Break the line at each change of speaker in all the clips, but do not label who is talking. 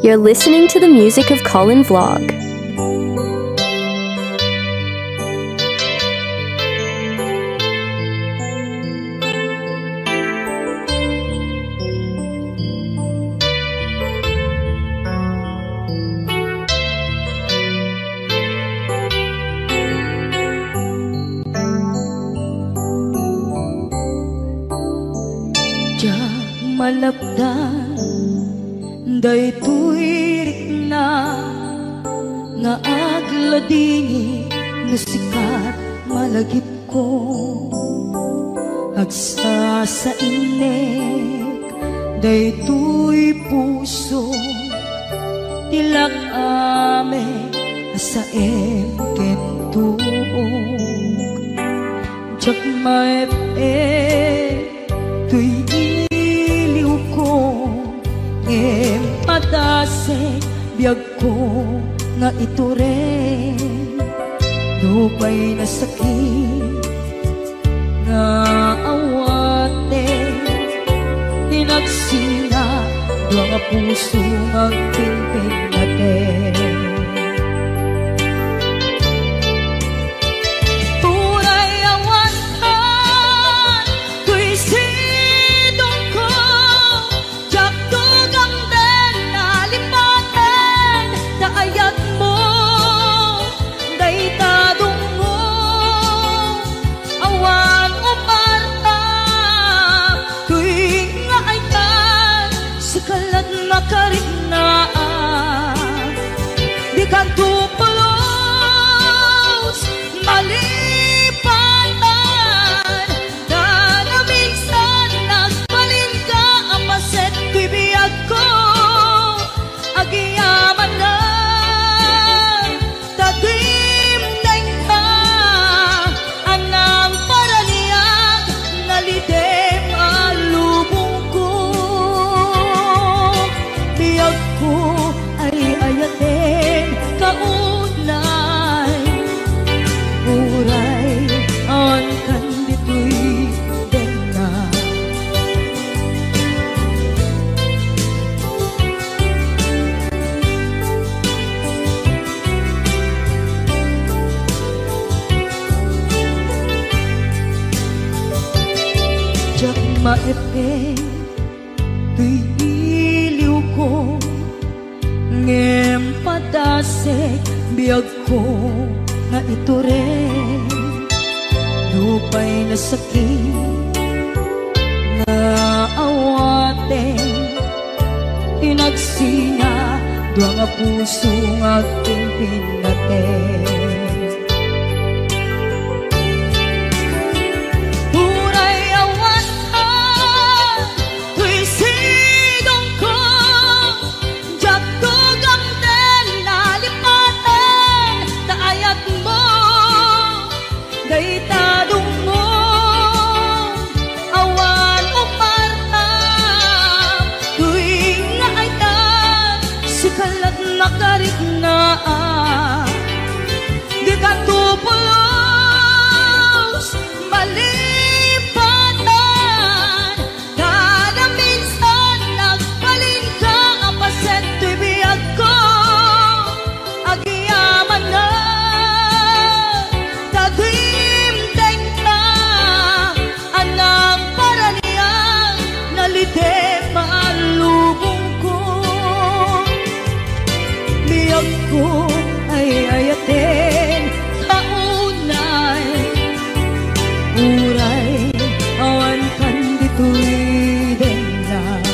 You're listening to the music of Colin Vlog.
Malapdan daytoy rikna nga agladingi nga sikat malagip ko agsa sa inek daytoy puso tilak ame sa emkentuog jak maep tuy padase biyag ko nga ito rin dupay na sakit nga awate hinagsina dua nga puso magpilpil natin tupulos malipatan na minsan nagbalin ka ang paset bibiyag ko agiyaman na tadimdeng ka anang paraniyag nalidem alubong ko biyag ko ay ayatin kaunay uray on kanditoy denna jak maepe tuy iliw ko ngem padasek biyag ko nga ito rin lupay na sakit nga awate hinagsina dua nga puso nga pimpin natin nakarit na di ka tupulos malipatan kada minsan nagbalin ka ang paset bibiyag ko agiyaman na tagimdeng ka anang paraniyang nalidem maalubong ko ay ayatin kaunay uray awan kanditoy denna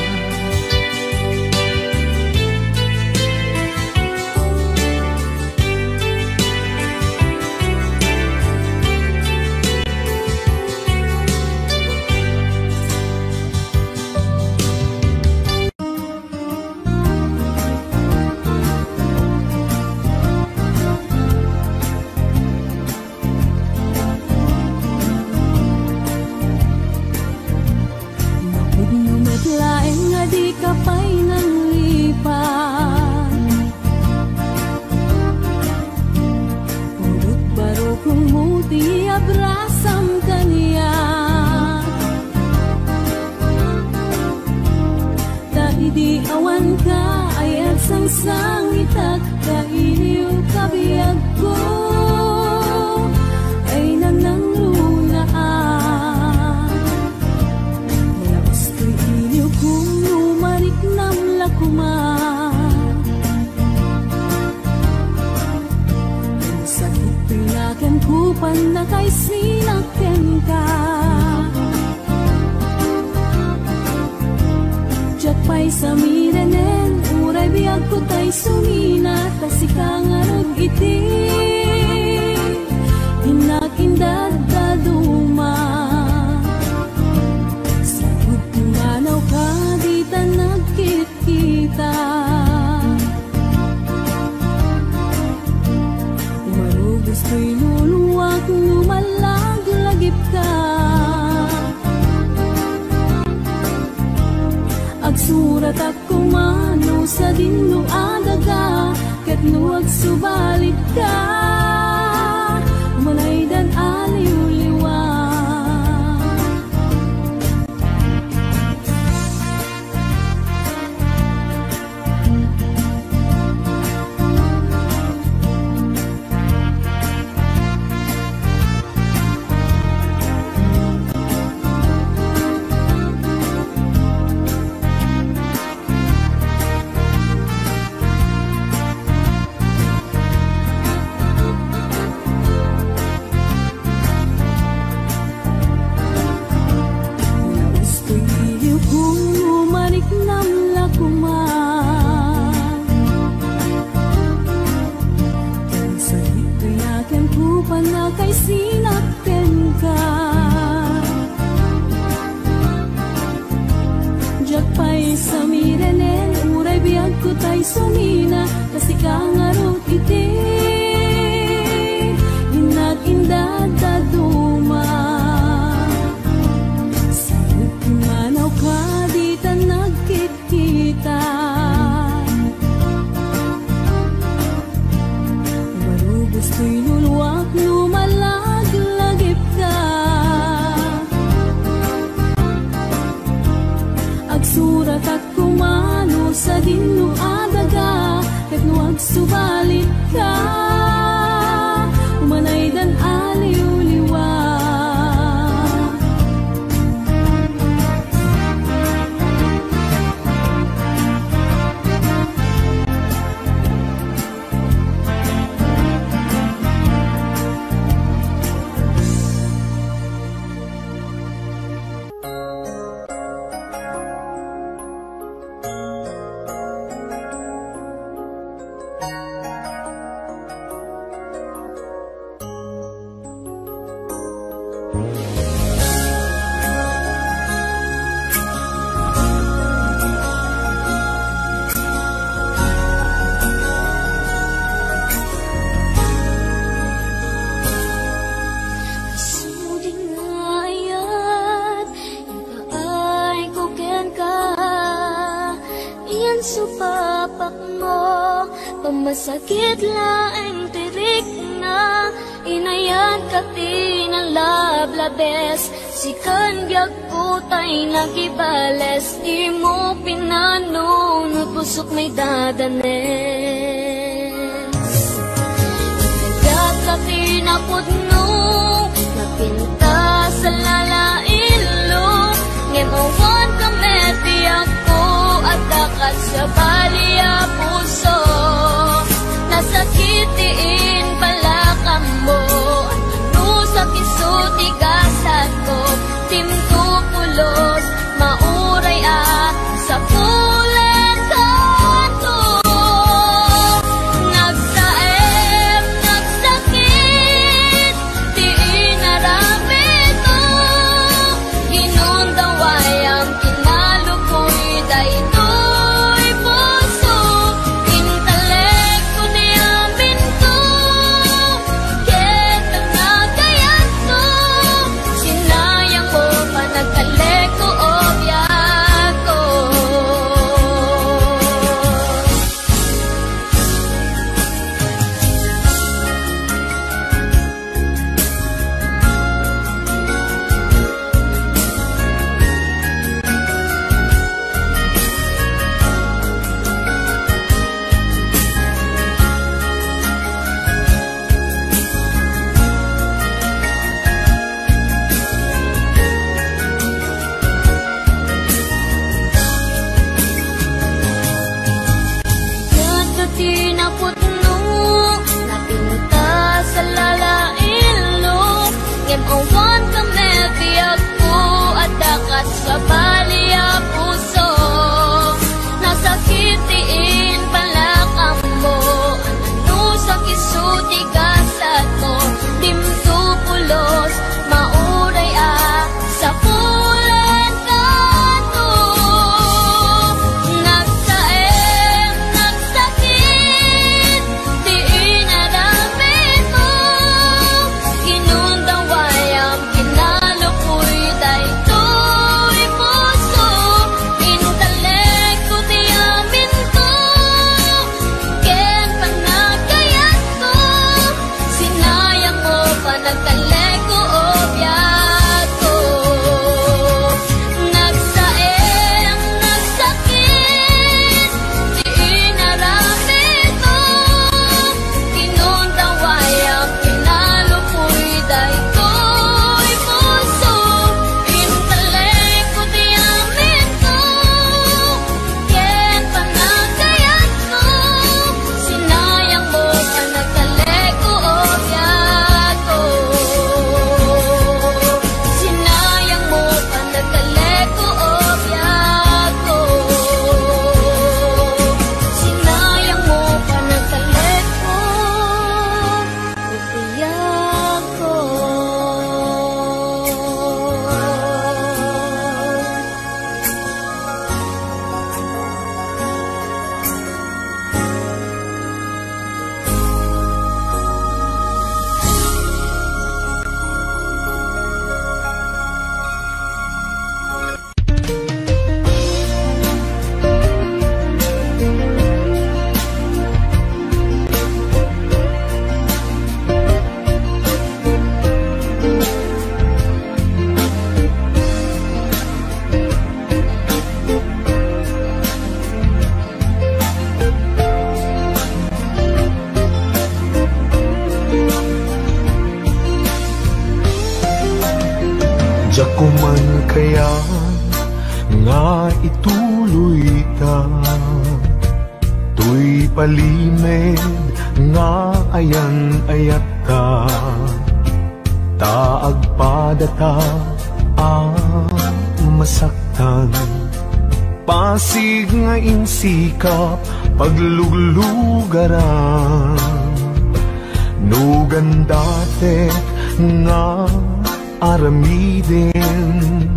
sang itak kailiw kabiyag ko ay nanangrunaan. Malabas ko'y iliw kung lumarik ng lakuman. Ang sakit pinakan ko na kay sinakyan ka. Pay sa miranen, uray biyag ko tay sumina, tasikang arog iti, hinakindad daduma. Sa pagpumanaw ka, di ta nagkit-kita. Umarugos ko'y luluwag, lumalag-lagip ka. Agsurat ako mano sa dinno adaga, ket nuwag subalit ka, manaydan aliw-liwa. Kay sinakten ka, jak pay sa miranen, uray biyag ko tay sumina, kasi kangarot iti, hinag-indad daduma. Sa pagmanaw ka, di ta nagkit-kita. Marubos ko'y luluwak, lumalag-lagip ka. Agsurat at kumano sa dinno adaga, ket nuwag subalit ka, umanaydan aliw-liwa.
Masakit laeng tirik na inayan kati ng lablabes, si kangyag ko tay nagibales, di mo pinanunod pusok may dadanes. Nagyag kati na pudno, napinta sa lalailo, ngemawan kameti ako at dakat sa baliya puso. Nasakitiin pala ka mo, ano sa kisutigasan ko, timtupulos, mauray sa pulan kanto. Nagsaep, nagsakit,
tuloy ta. Tuy palimed nga ayan ayat ta, taag padata masaktan. Pasig nga insikap pagluglugaran, nugan datet nga aramiden.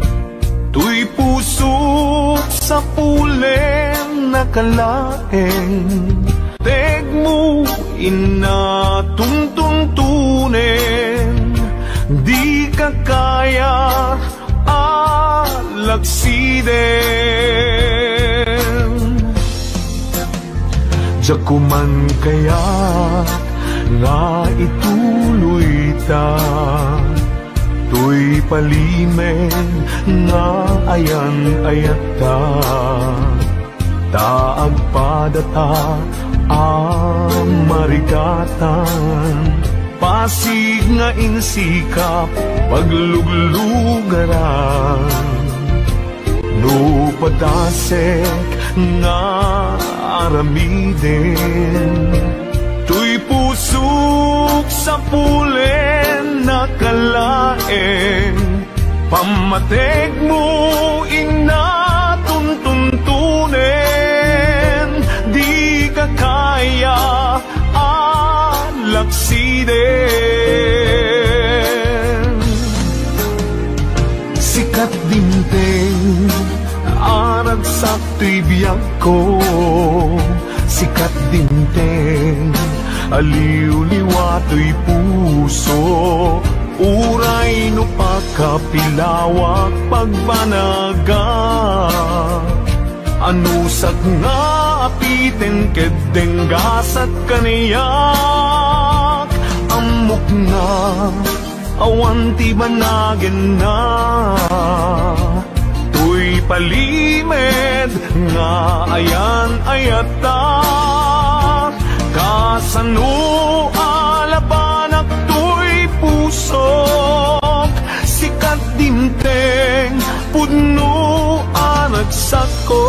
Tuy pusok sa pulen nakalaeng, teg mo inatuntuntunen. Di ka kaya alagsiden. Jakuman kaya nga ituloy ta, tuy palimen nga ayan ayat ta, taag padata marigatan. Pasig nga insikap pagluglugaran, no padasek nga aramiden. Tuy pusok sa pulen nakalaeng, pamateg mo inatuntuntunen. Di ka kaya alagsiden. Sikat dinteng aragsak tuy biyag ko, sikat dinteng aliw-liwa tuy puso. Uray no pagkapilawak pagbanaga, anusak nga apiten kedeng gasat kaniyak. Amok na awan ti banagin na, tuy palimed nga ayan ayata. Kasano alabanak tuy pusok, sikat dimteng puno anagsak ko.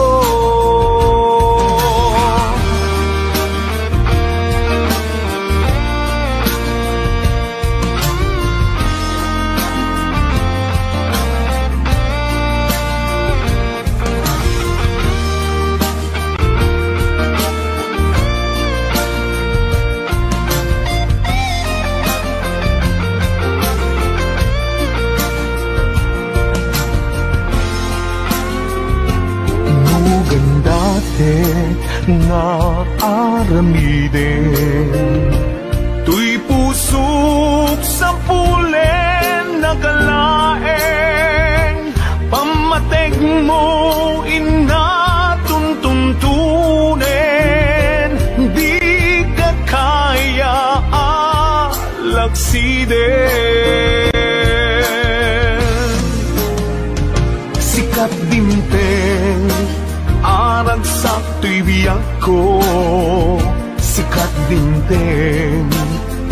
Nga aramiden, tuy pusok sa pulen nakalaeng, pamateg mo inatuntuntunen. Di ka kaya alagsiden. Sikat dimteng aragsak tuy biyag ko, sikat dinteng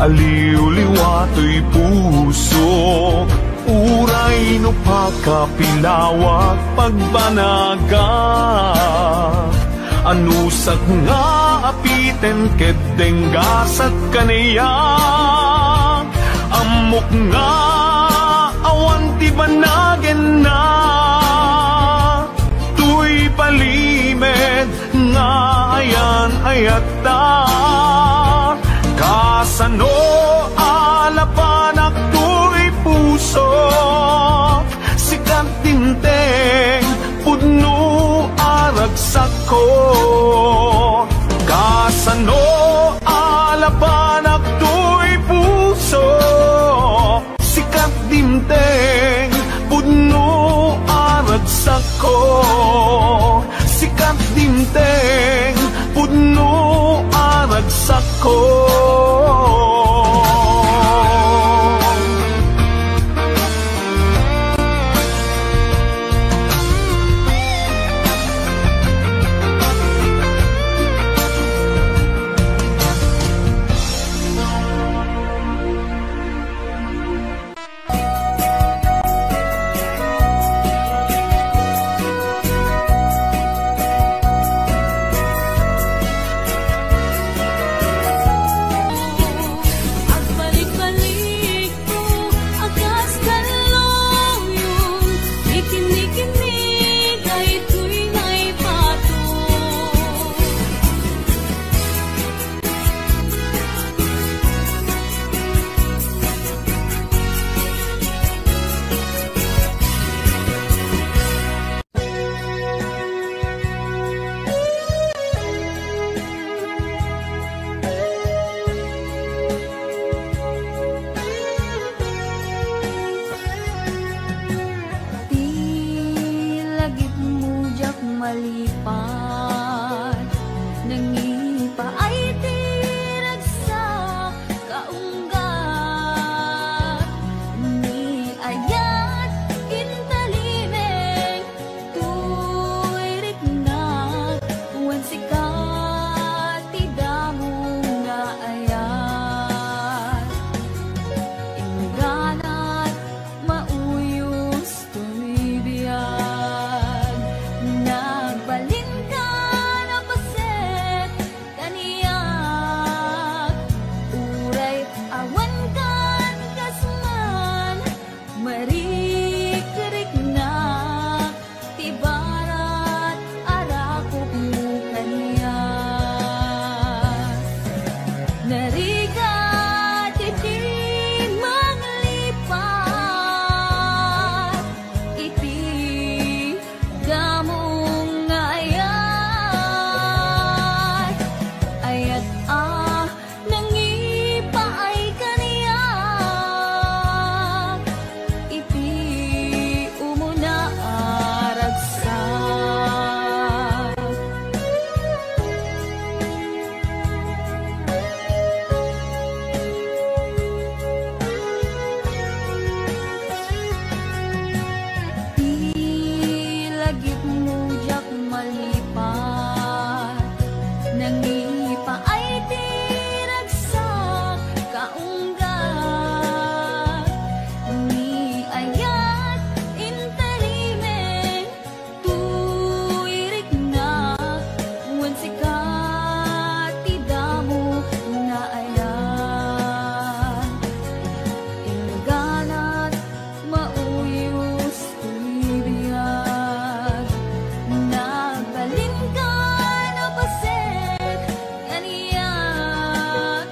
aliw-liwa tuy puso. Uray no pakapilawak pagbanaga, anusak nga apiten kedeng gasat kaniyak. Amok nga awan ti banagin na, tuy palimed nga ayan ayata. Kasano alapanak tuy pusok, sikat dinteng puno aragsak ko. Kasano alapanak tuy pusok, sikat dinteng puno aragsak ko. Sikat dinteng puno aragsak ko.
malipad nangipa ay tiragsak kaunggat ni ayat intalimeng tuirik na wan sikat tidamo nga ayat inganat mauyos tumibiyag nagbalin ka na paset kaniyak uray awan kan kasman marikrik na tibarat arakop mo kaniyak narigat iti manglipat iti damong ayat ayat nangipa ay kaniyak iti umuna aragsak ilagip mo jak malipad nangipa ay tiragsak kaunggat ni ayat intalimeng tuirik na wan sikat tidamo na ayat inganat mauyos tumibiyag nagbalin ka na paset kaniyak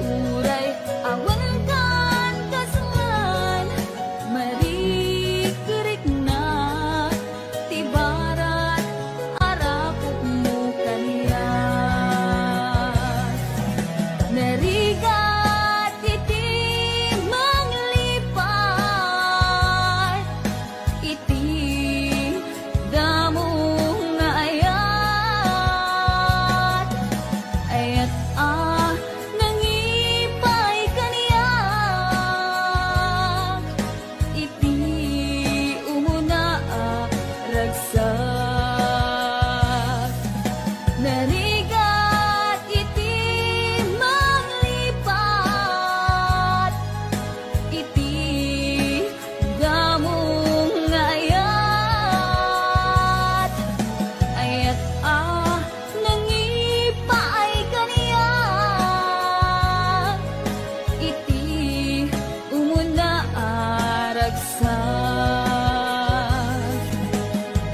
uray awan kan kasman marikrik na tibarat arakop mo kaniyak narigat iti manglipat iti damong ayat ayat nangipay kaniyak iti umuna ragsak narigat iti manglipat iti damong ayat ayat nangipa ay kaniyak iti umuna aragsak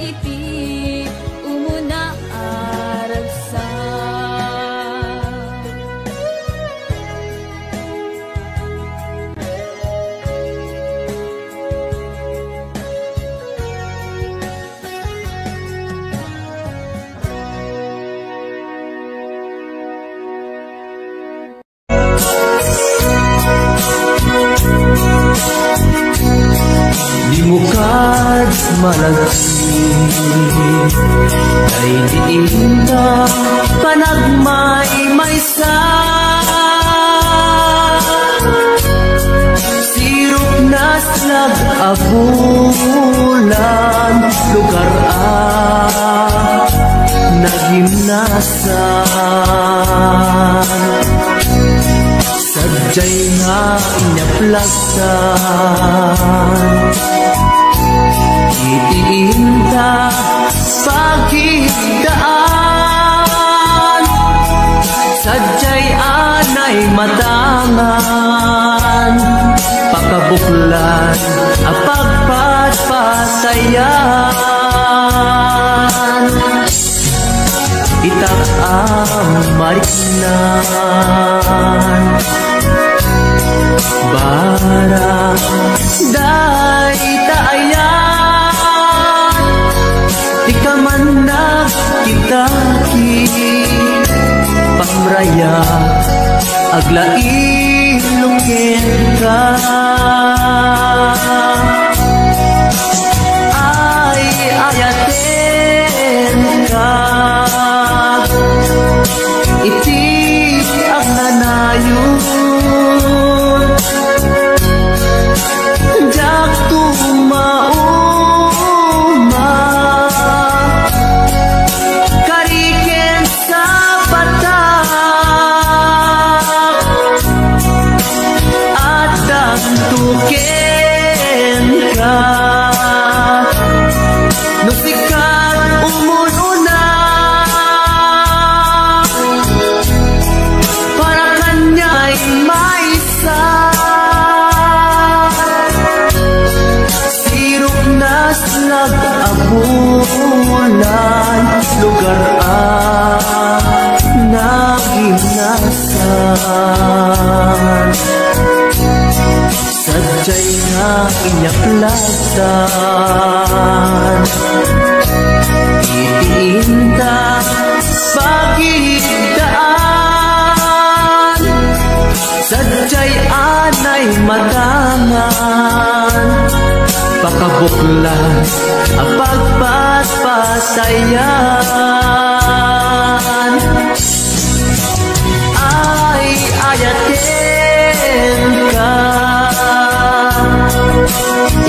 iti umuna aragsak
Di mo kad malagsi ay diin na panagmay-maysa sirup na slag abulan lugar nagimnasan sadyay nga inyaplagsan itiinta pagkidaan sadyay anay matangan pakabuklan apagpatpatayan itak mariknan barang day taayan di ka man nakitaki pamraya aglailungin ka ay ayaten
sadya'y naiyaklasan. Itinda pagigdaan, sadya'y anay matangan. Pakabuklas ang pagpaspasayan. Ay ayatin ka,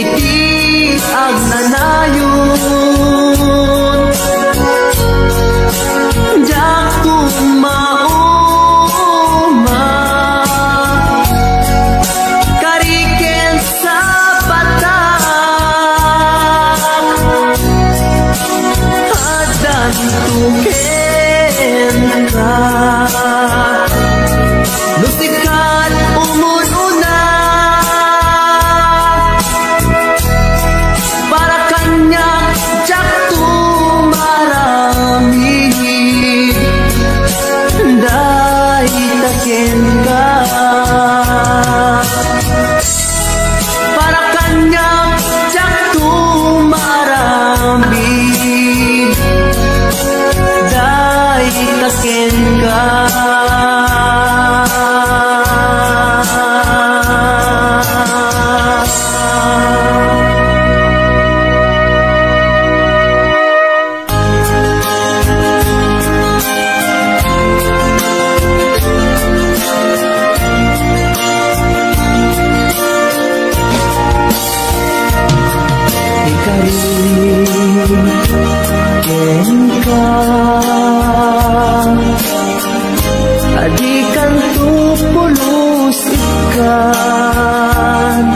iti ang nanayon. Diyak kumauma, kariken sa batak, hadan tuken ka. Lusikat umununa, para kanya jak tumarami. Dahil takin ka, para kanya jak tumarami. Dahil takin ka. Adikan tupulus ikan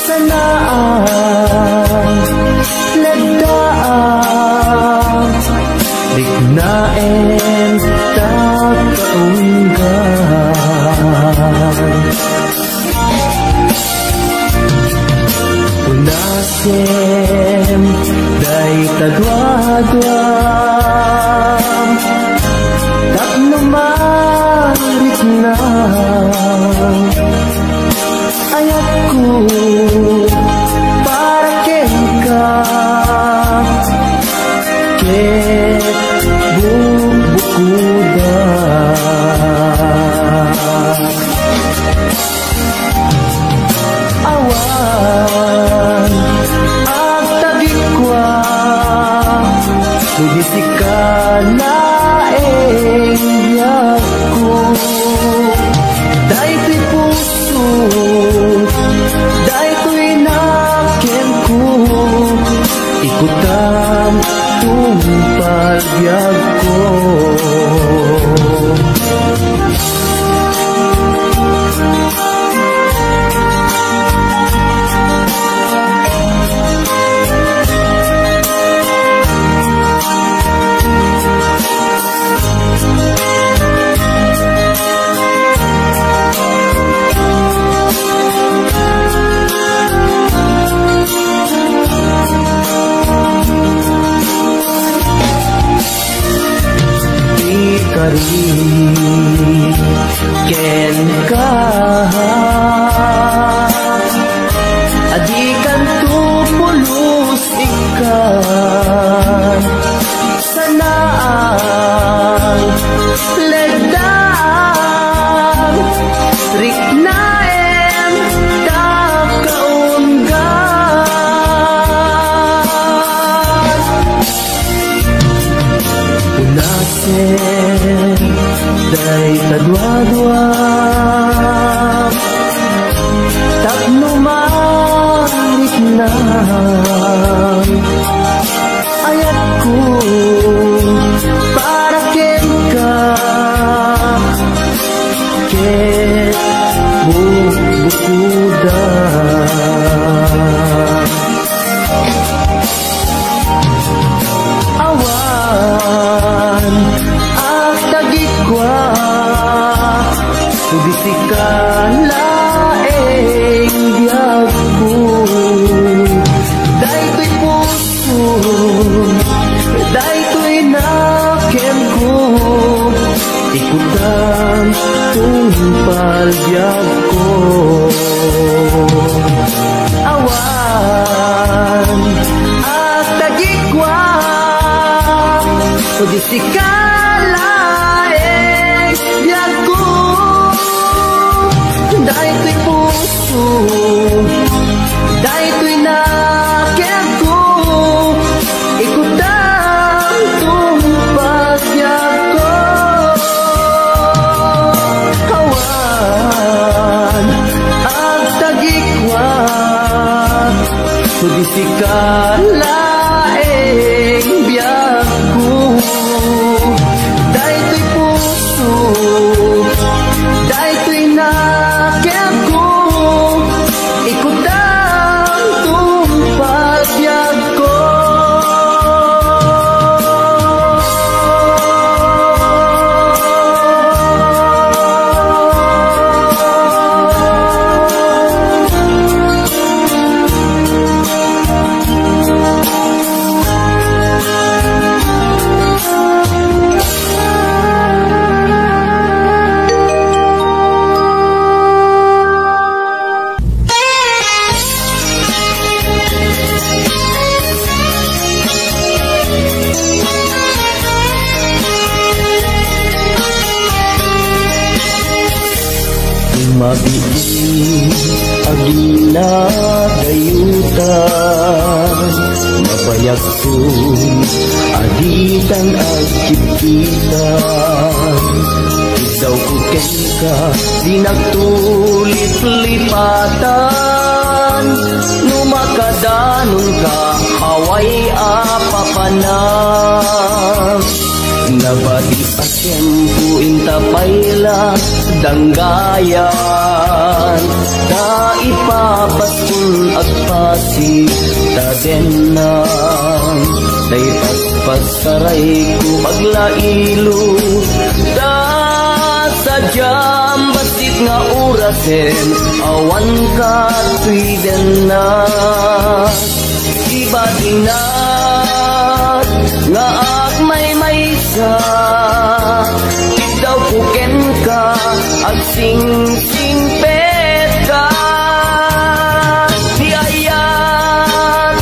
sanaan ladaan dignaen takaunggan. Unasem day tagwadwam, tapno marit na ayatku para kenka, ket bubukuda. Awan ang tagikwa, tugisikal na ko. Dahil to'y puso, dahil to'y nakin ko, ikutan tumpal biyag ko. Ken ka adikan tupulus ikan sanaan ledang riknaen takaunggan. Unasen day tadwa-dwa, tapno malit na ayatku para kenka, ket bubukuda. Awan ang tagikwa, tugisikan laeng biyag ko. Dahil to'y puso, dahil tungpal biag ko. Awan at tagigwak o di sikalaeng biag ko. Dahil ko'y puso, dahil ko'y nakiyag ko, ikutang tungpal biag ko. Awan at tagigwak o di sikalaeng biag ko. Dahil ko'y puso, dahil ko'y nakiyag ko, ikutang tungpal biag ko. Mabiin agila dayutan, mabayag ko aditan at kipitan. Ikaw ko ka, di nagtulip-lipatan, numakadanon ka, haway apapanan. Nabati at tempo intapayla danggayan, na ipapaskun at pasi tadenan. Day paspasaray ko aglailo, da sadyam basit nga urasen, awan ka tuiden na. Iba dinat nga agmay-may sa daw puken ka at sing-sing pet ka. Di ayat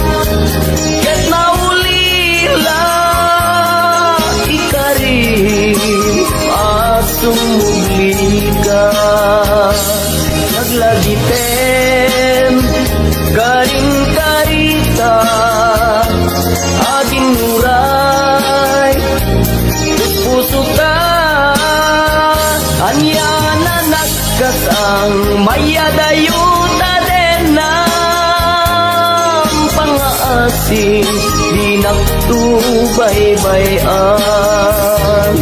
ket naulila ikarin asumugli ka. Naglagiten karin karita aging muray puso ka. Anya na nagkasang mayadayuta din ng pang-aasin, di nagtubaybayan.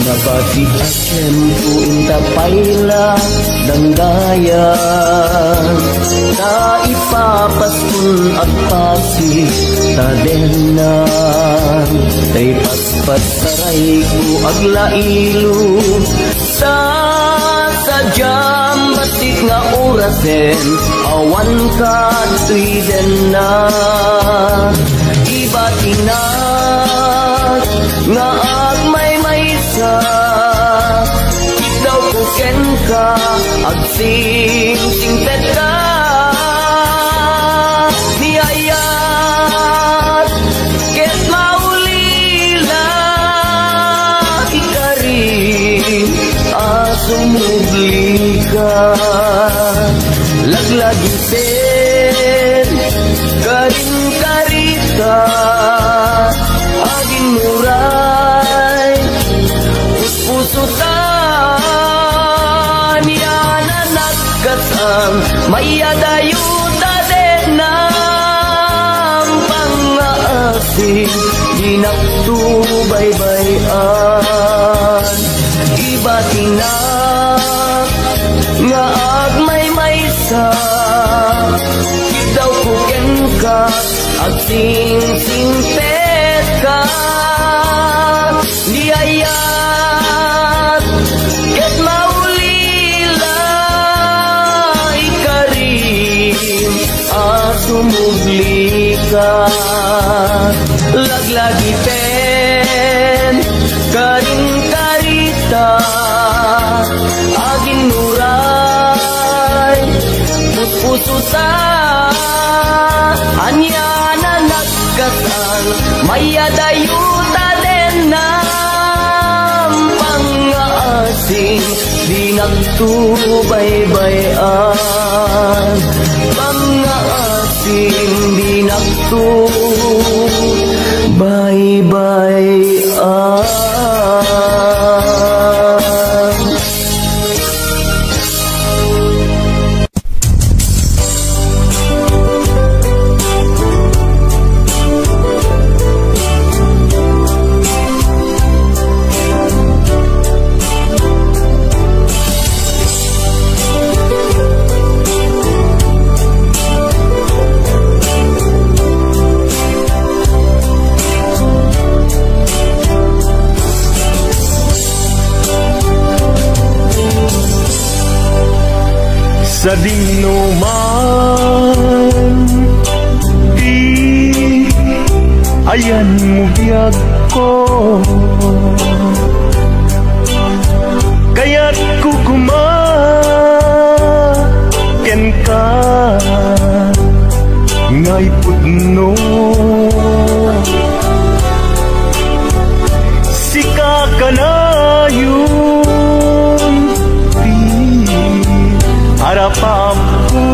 Nabati at tempo intapayla danggayan, na ipapaskun at pasi tadenan. Day paspasaray ko aglailo, sa sadyam batik nga orasen, awan ka tuiden na. Iba tinat nga agmay-may sa daw kuken ka ag sing-singpet ka. Niyayat ket maulila ikarin asumugli ka. Laglagiten karin karita aging muray pusutan. Yan ang nagkasang mayadayuta din ng pang-aasin, di nagtubaybayan. Iba tinak nga agmay-may sa sing-singpet ka Niyayat ket maulila ikarim asumugli ka Laglagi pen karing karita aging nuray pupusuta anya na nagkasal mayadayuta den ng pangaasing di nagtubaybayan pangaasing di nagtubaybayan
sa dinuman di ayan mo biyag ko kaya't kukumaken ka ngay pudno sika ka na yun harapanku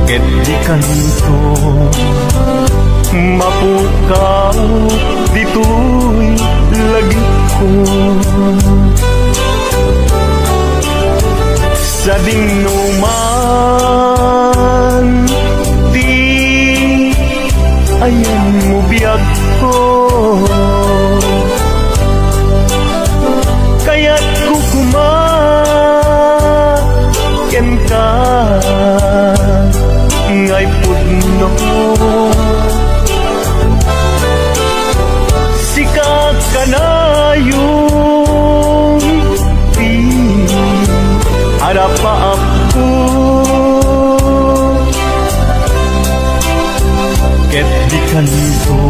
ket di kanto mapukaw dito'y lagi ko sa dinuman di ayan mo biyag ko kaya't kukumaken ka ngay pudno sikat ka na yung harapaap ko ket di kanto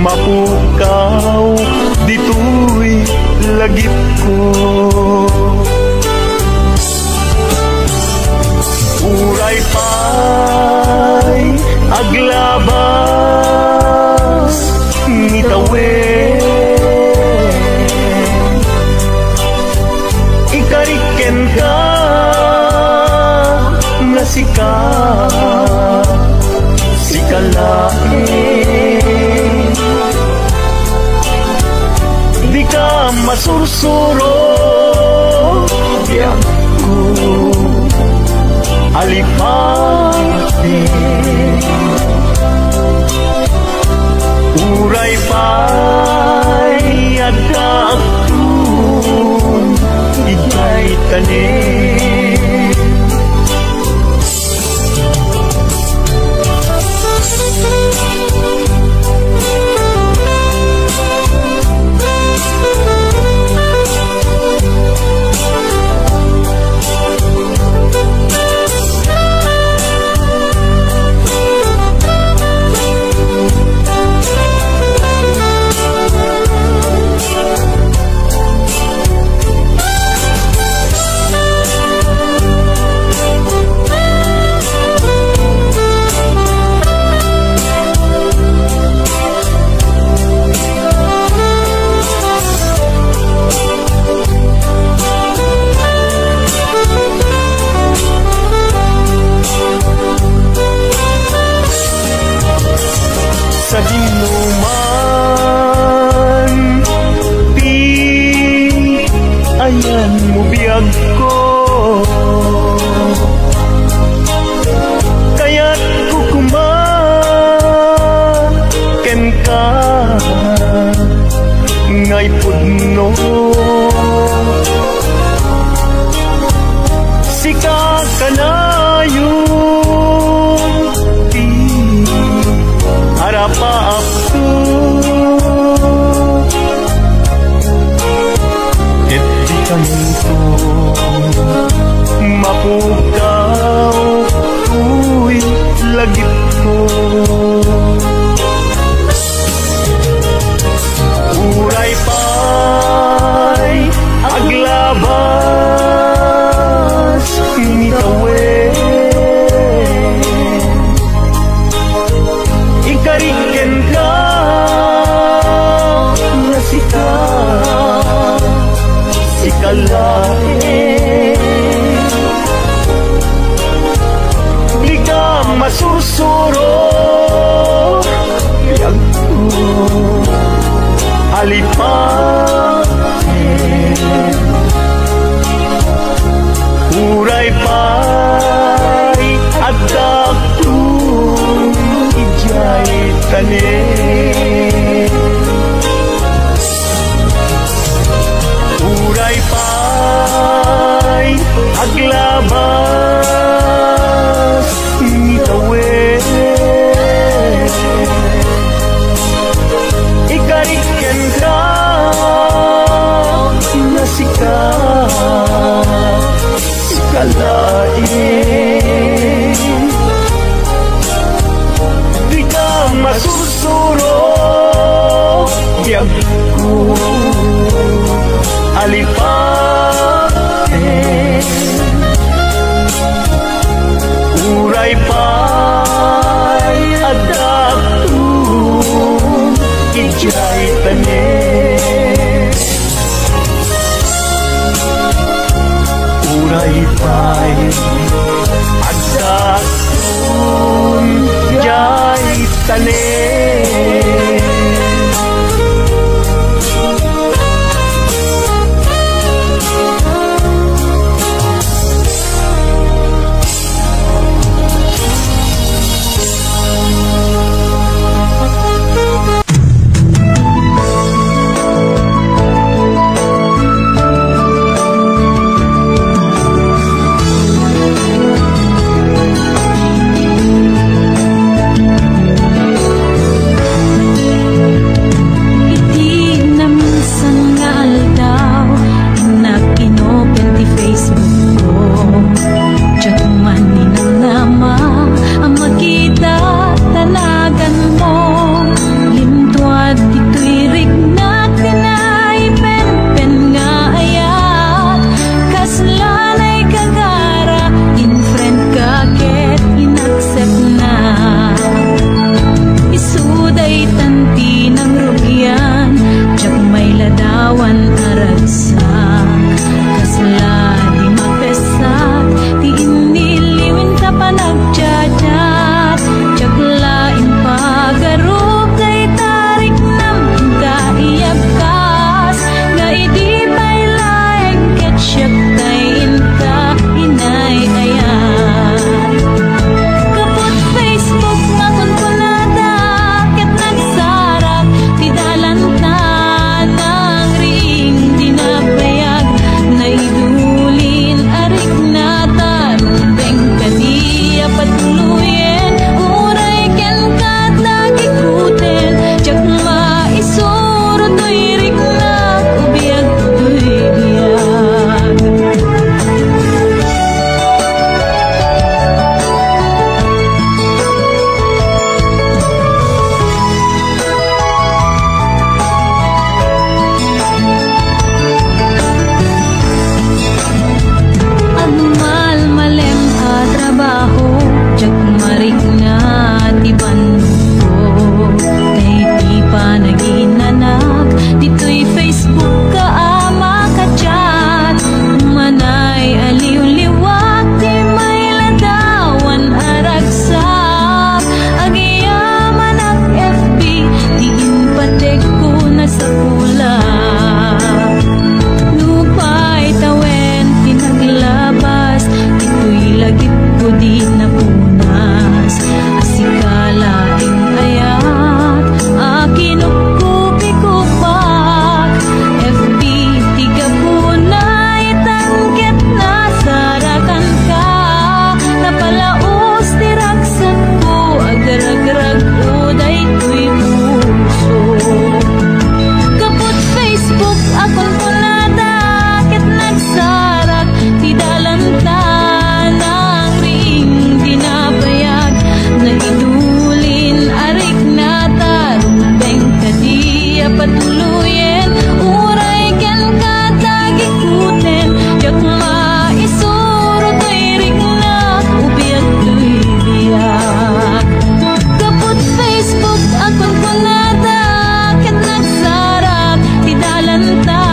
mapukaw dito'y lagip ko uray pa'y aglabas nitawen ikariken ka na sikalain di ka masursuro biyak ko alipati uray pa'y adakun igay tanin sa dinuman di ayan mo biyag ko kaya't kukumaken ka ngay pudno sikat kanayong di harapa ako et di kanito mapukaw uy lagip ko uray pa'y aglabas nitawen ikariken ka na sikalain di ka masusuro yang alipatin uray pa'y agdaktong ijay tanin uray pa'y aglabas nitawen ikariken ka na sikalain di ka masusuro
akon punada ket nagsarak ti dalanta ng ring dinapayag na idulin arik na tarumbeng kadiya patuluyen uray ken katagikuten yak maisuro to'y rig na ubiyag to'y biyak kaput Facebook akon punada ket nagsarak ti dalanta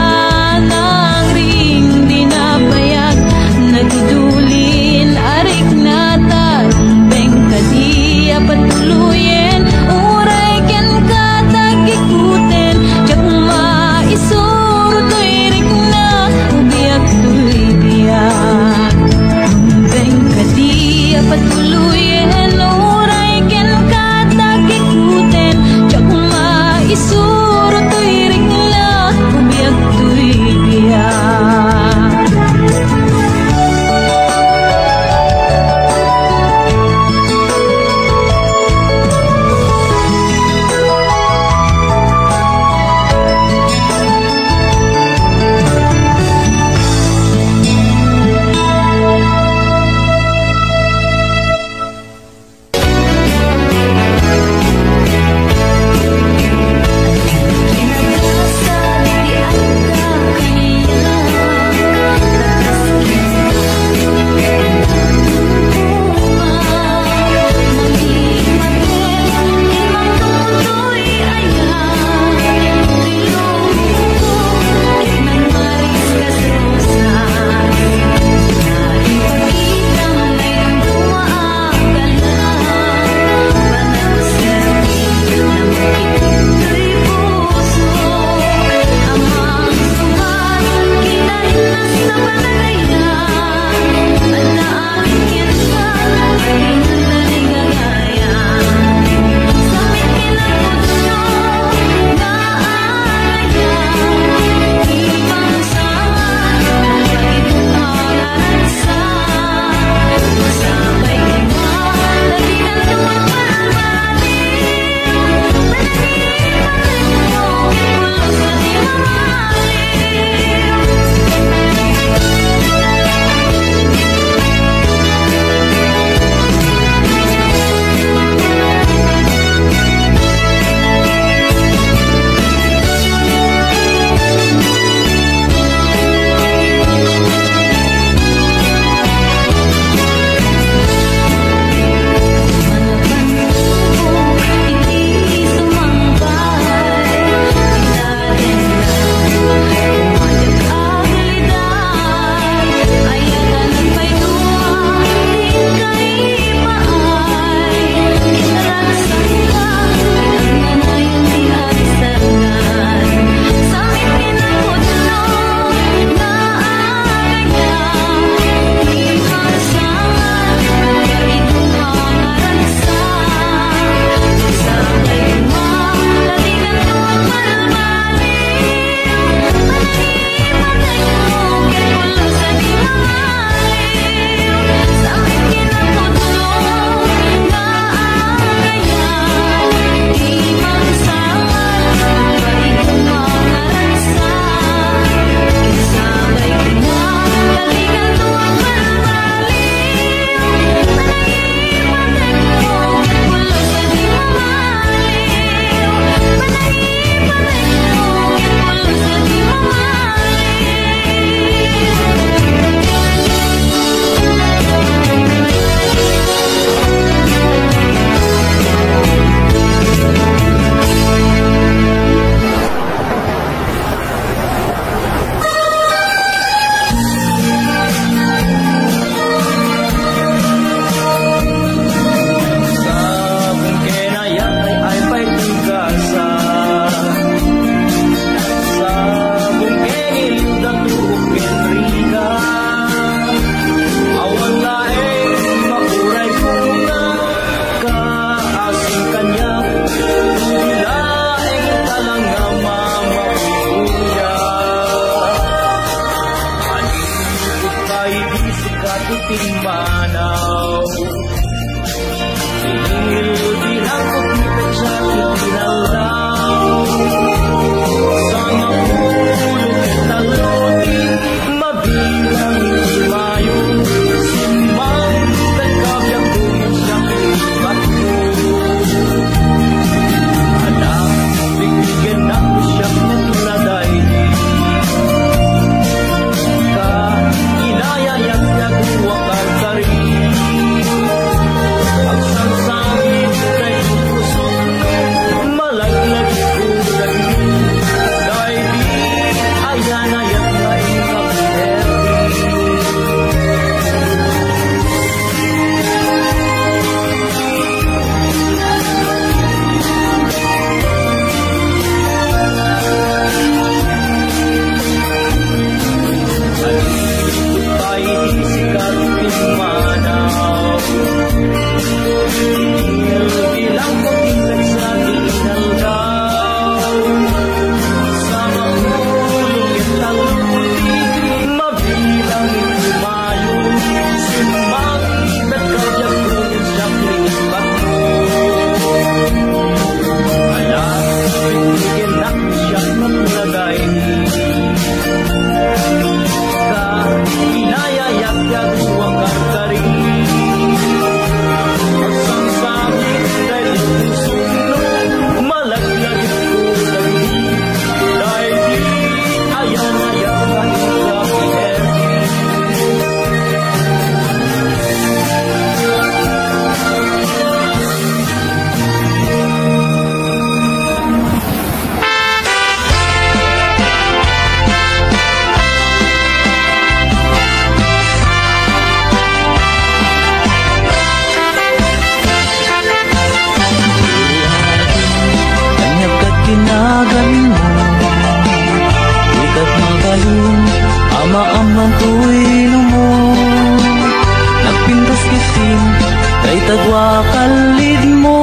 tagwa kalid mo.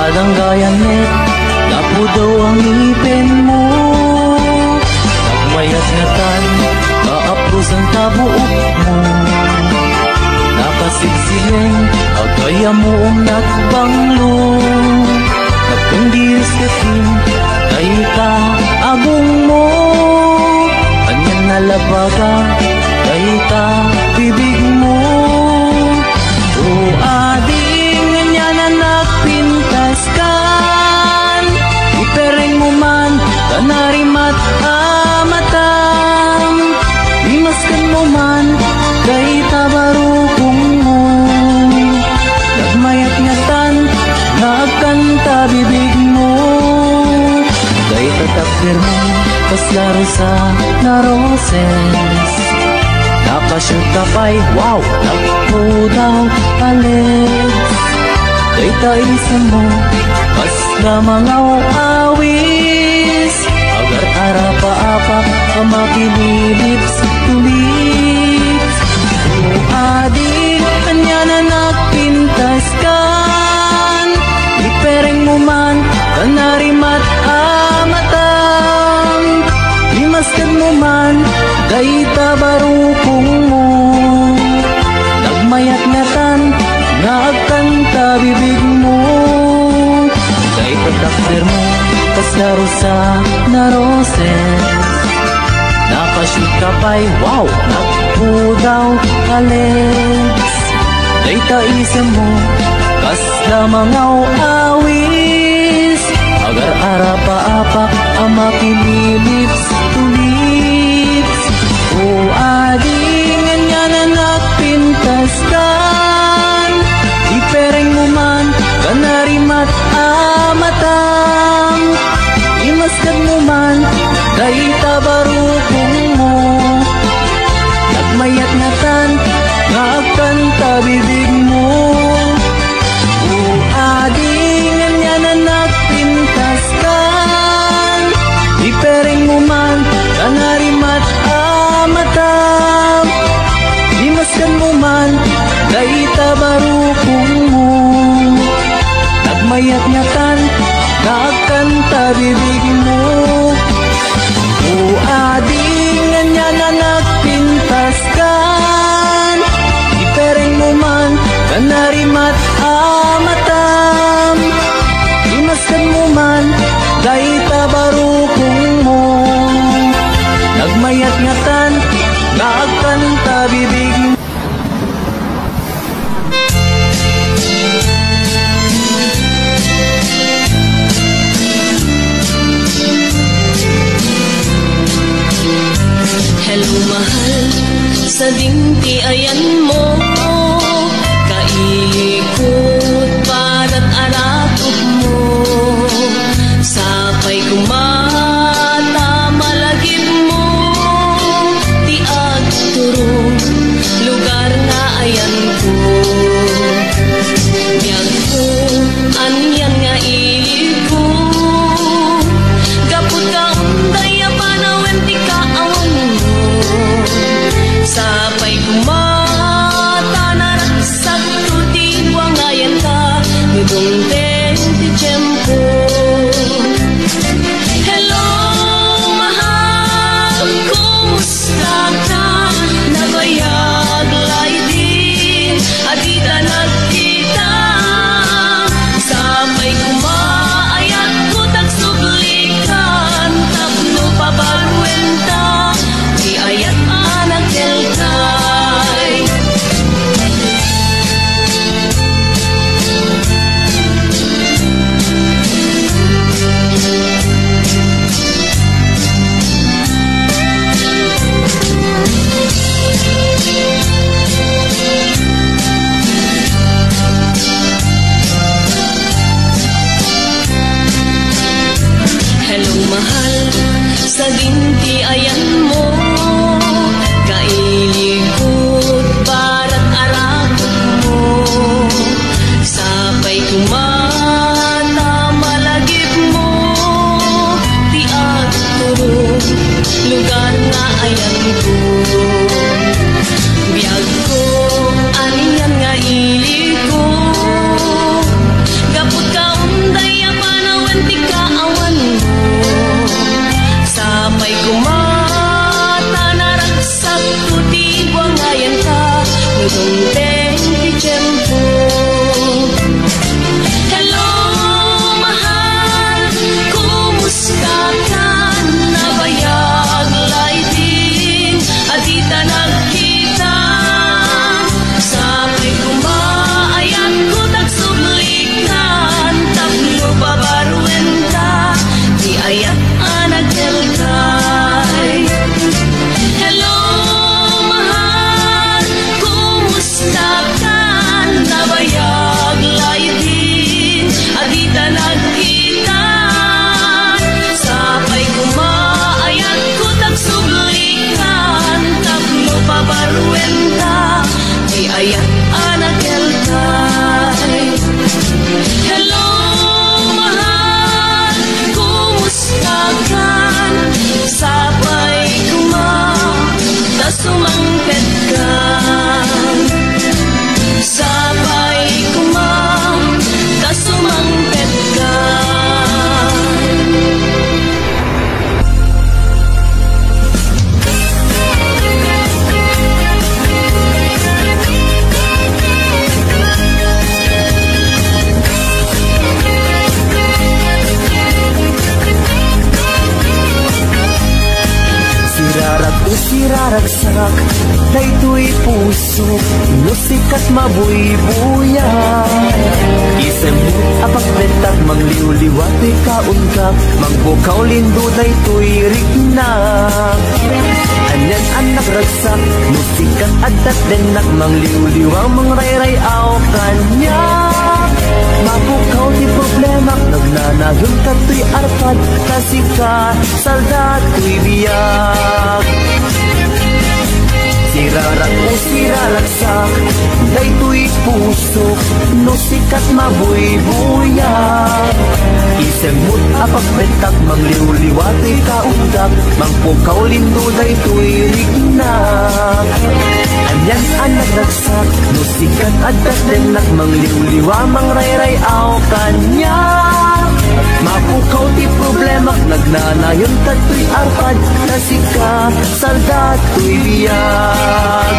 Adang gayanet, lapo daw ang ipin mo. Nagmayat nga tan, kaapos ang tabuok mo. Nakasigsileng, agaya mo nagbanglo. Nagkundiris kasin, kay ka agong mo. Kanyan nalabaga, kay ka bibig mo. O ading nga na nagpintas kan, ipereng mo man, kanarimat amatang. Imaskan mo man, kay tabarukong mo. Nagmayat nga tan, nagkanta bibig mo. Kay tatakdir mo, kaslaro sa naroses. Nakashoot ka pa'y, wow, nagpo daw palit. Kay taisan mo, pas na mga awis. Agar arapa-apak, kamakililips, tulis. O adik, kanya na nagpintas kan. Ipereng mo man, kanarimat amatang. Imaskan mo man, kay tabarukong mo. Nagmayat nga tan, nagkanta bibig mo. Kay tatakder mo, kaslaro sa naroses. Nakashoot ka pa'y, wow, nagpo daw kalets. Kay taisan mo, kasla mga awis. Agar arapa-apak, ang makililips, tulips. O adingan nga na nagpintas kan. Ipereng mo man, kanarimat amatang. Imaskan mo man, kay tabarukong mo. Nagmayat nga tan, nagkanta bibig mo. O adingan nga na nagpintas kan. Ipereng mo man, kanarimat amatang. Imaskan mo man, kay tabarukong mo. Nagmayat nga tan, nagkanta bibig mo. O adingan nga na nagpintas kan. Ipereng mo man, kanarimat amatam. Imaskan mo man, kay tabarukong mo. Nagmayat nga tan, nagkanta bibig mo.
Hello mahal, sa dimti ayan mo. Kailikot para't aratog mo. Sapay kumata malagip mo. Di agturong lugar na ayan ko. Biyag ko, anyan nga ilig ko. Gapot ka unday apanawen di ka awan mo. Sapay kumata naraksak to di mo.
usiraragsak, daytoy puso, musikat mabuy-buya. Isemut apakbetak, mangliw-liwat, ikaunggak, mangbukaw lindo, daytoy rignak. Anyan anak ragsak, musikat adat denak, mangliw-liwang, mangrayray-aw kanyak. Mabukaw di problema, nagnanayon kato'y arpad, kasika, saldato'y biyak. Sirarak o siraragsak, daytoy puso, no sikat mabuy-buyak. Isemut apagbetak, mangliw-liwat, ikaunggak, mangpukaw lindo, daytoy rignak. Anyan anak ragsak, no sikat adat denak, mangliw-liwa, mangrayray-aw kanyak. Mapukaw ti problema, nagnanayon kato'y arpad, kasika, saldato'y biyak.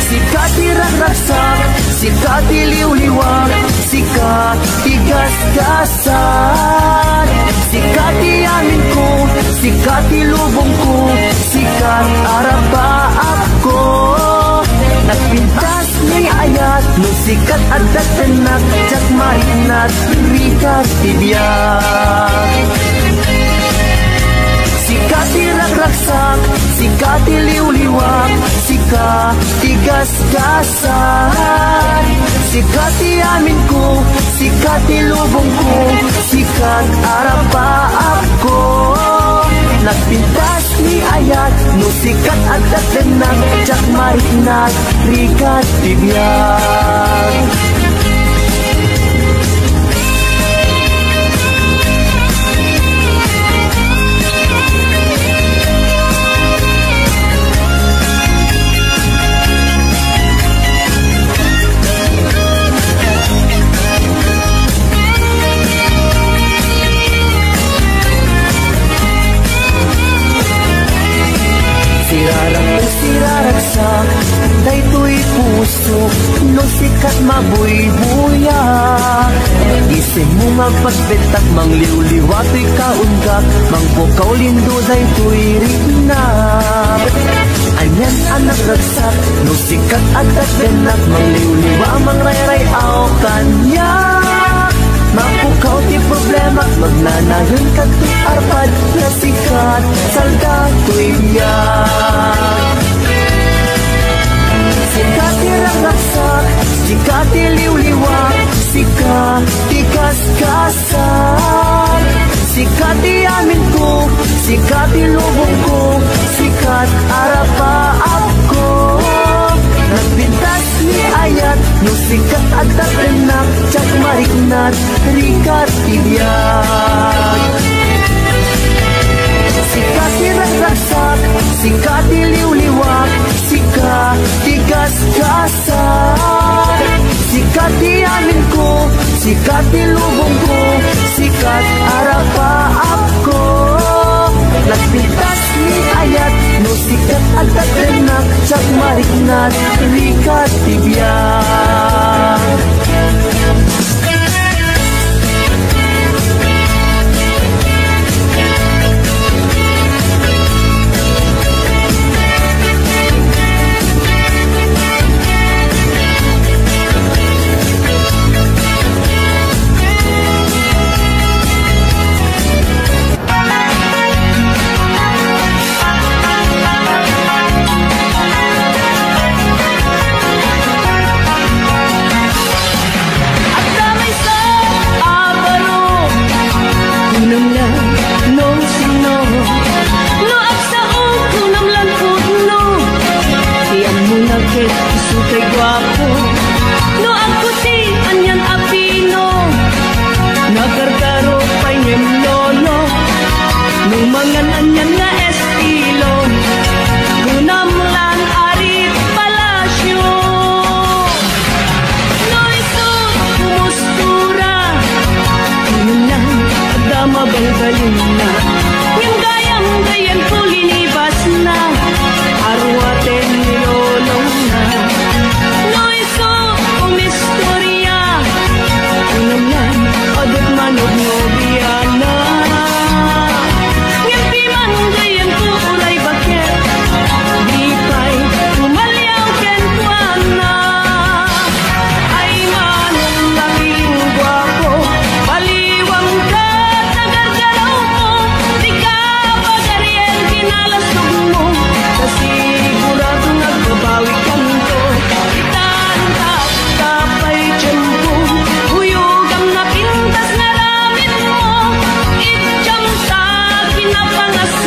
Sikati ragsak, sikati liw-liwag, sikati gasgasan. Sikati amin ko, sikati lubong ko, sikat araba ako. Nagpintas ni ayat, no sikat adat tenak, jak marinat, rikat tibiyag. Sikati ragraksak, sikati liw-liwag, sikati gasgasan. Sikati amin ko, sikati lubong ko, sikat araba ako. Nagpintas ni ayat, no sikat adat denak, jak marinat, rikat tibiyag. Siraragsak, daytoy puso, no sikat mabuy-buyak. Isip mo magpagbetak, mangliw-liwat, ikaunggak, mangpukaw lindo, daytoy rignak. Anyan anak ragsak, no sikat adat denak, mangliw-liwa, mangrayray-aw kanyak. Mapukaw ti problema, magnanayon kato'y arpad, na sikat, saldato'y biyak. Sikati ragraksak, sikati liw-liwag, sikati gasgasan. Sikati amin ko, sikati lubong ko, sikat araba ako. Nagbintas ni ayat, no sikat adat denak, jak marignat, rikat tibiyag. Sikati ragraksak, sikati liw-liwag, sikati gasgasan. Sikati amin ko, sikati lubong ko, sikat araba ako. Nagpintas ni ayat, no sikat adat denak, jak marignat, rikat tibiyag.
Ngimpi man gayam ko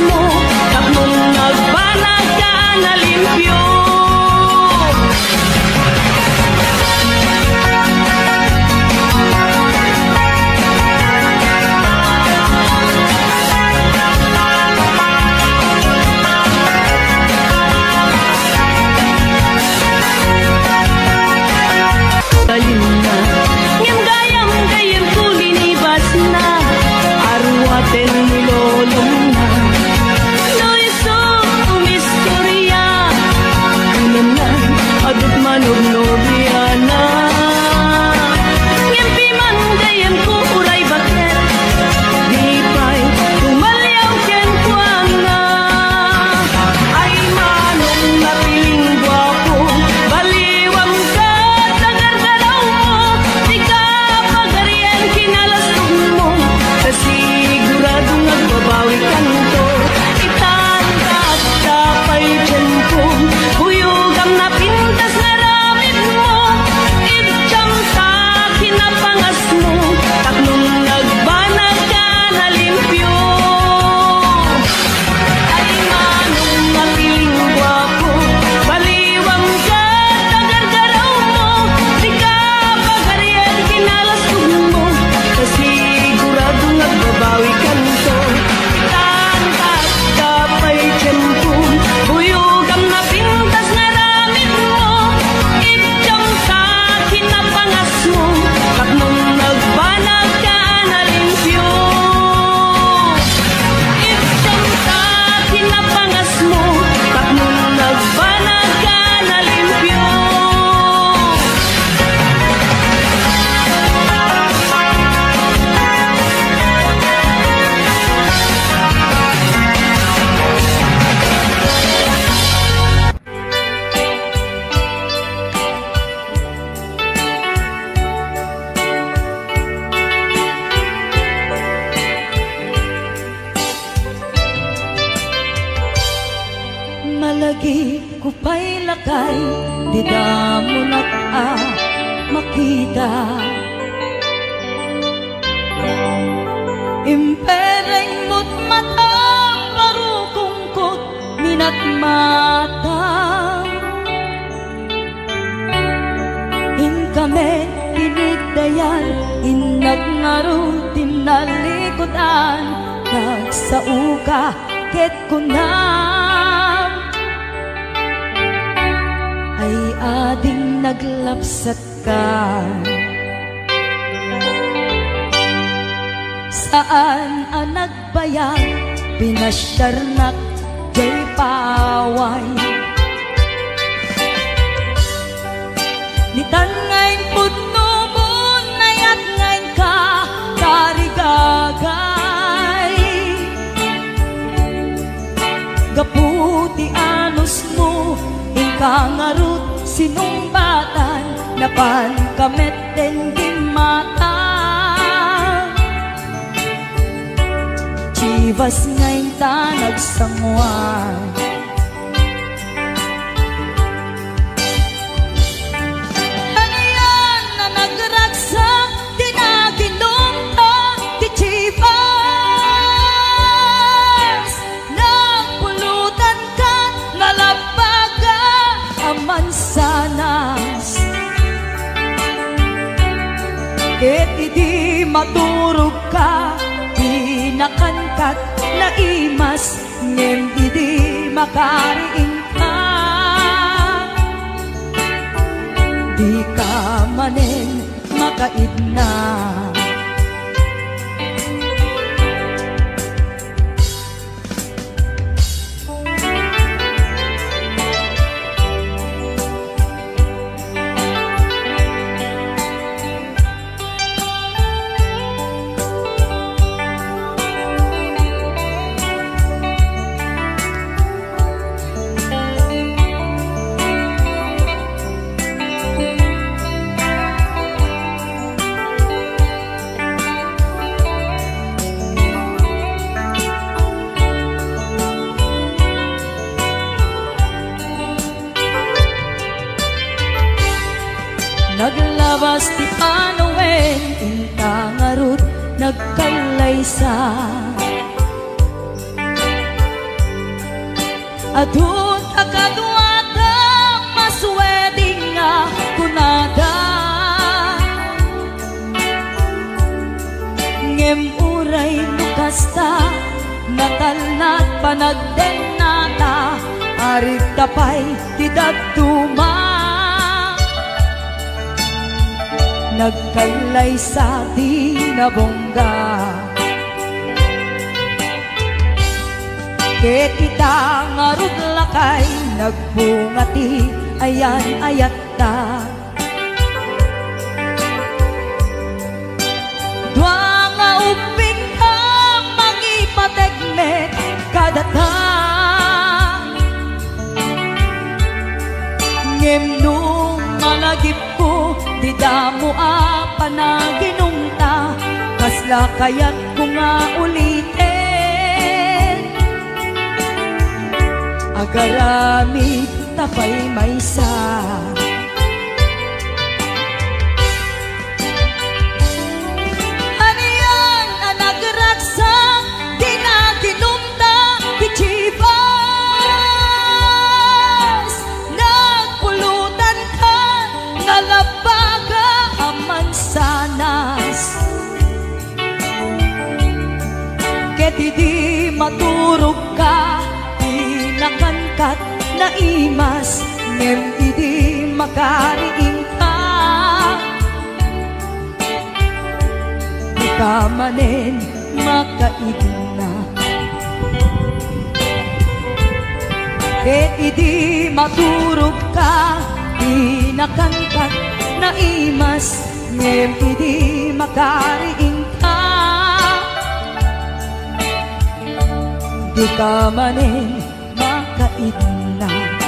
mo, tapnong nagbanag ka na limpyo. Talin na, ngam gayam ko linibas na, arwaten nilolong na. Loiso, umistorya, unam na, adot manog nobya na. Ngam piman gayam ko uray baket, di pa'y tumalyaw ken kuang na. Ay manong napiling gwapo, baliwang ka, tagar-galaw mo, di ka pagarian kinalastog mo, kasiguradong nagbabawi ka nito. Itanggap ka pa'y dyan ko, buyugam na pintas na ramit mo, ibjam sa kinapangas mo, taknong nagbanag ka na limpyo. Ay manong napiling gwapo, baliwang ka, tagar-galaw mo, di ka pagarian kinalastog mo, kasiguradong nagbabawi ka nito. Itanggap ka pa'y dyan ko, buyugam na pintas na ramit mo, ibjam sa kinapangas mo, taknong nagbanag ka na limpyo. Ibjam sa kinapangas mo, taknong nagbanag ka na limpyo. Malagi ko pa'y lakay, di damo makita. Impereng mo't mata, parukungkot, minat mata. Kami tinigdayan, inagnaro tinalikodan, nagsauka ket kunam. Ay ading naglapsat ka, saan ang nagbayag, pinasyarnak jay paway. Nitan ngayon putno mo, nayat ngayon ka, tarigagay. Gaputi anos mo, ingkangarut sinumbatan, napan kamet den di mata. Chivas ngayon ta nagsangwan, mansanas ket idi maturog ka, pinakankat na imas ngem idi makariing ka. Di ka manen makaidna, naglabas ti panawen, intangarut nagkalaysa.
Adun akadwata masweding nga kunada ngem uray lukasta natalnat panagdenata arit tapay tidagtuma nagkalay sa tinabongga ket kita ngarud lakay nagbungati ayan ayat ta dua nga uping ka mangipategmet kadata ngem nung malagip ko di damo a panaginungta kasla kayat ko nga ulitin agarami tapay maysa aniyan ang nagraksa di na ginumta kichibas nagpulutan ka nalabaga aman sanas ket di maturog ka nakankat na imas ngem idi makariing ka di ka manen makaigna ket idi maturog ka di nakankat na imas ngem idi makariing ka di ka manen kaidna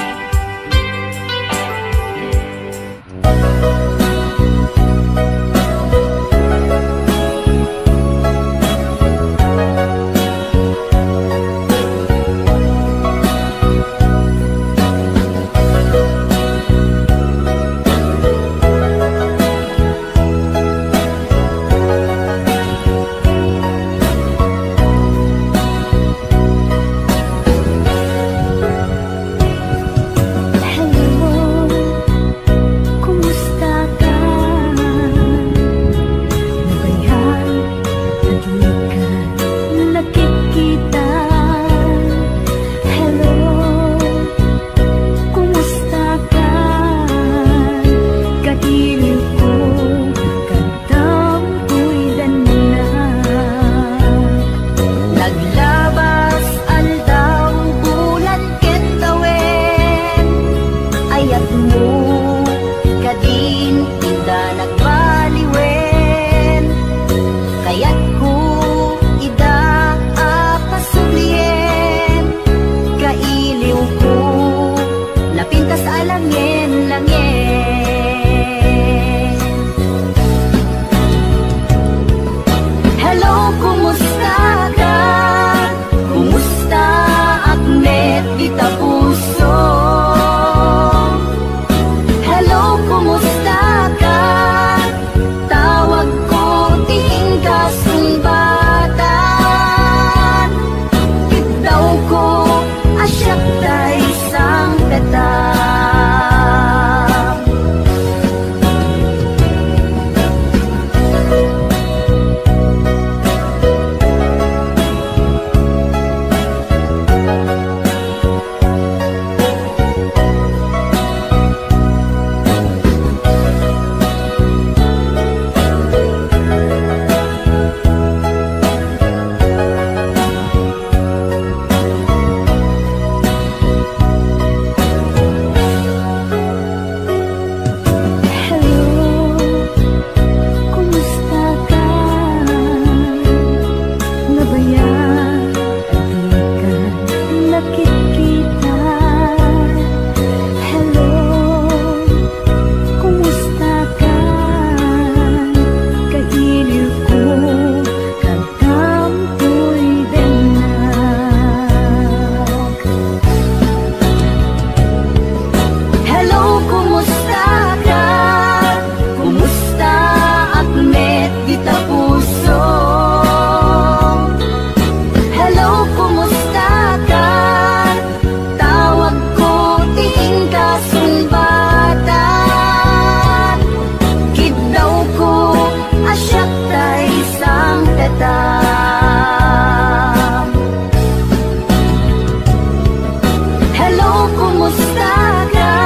kumusta ka?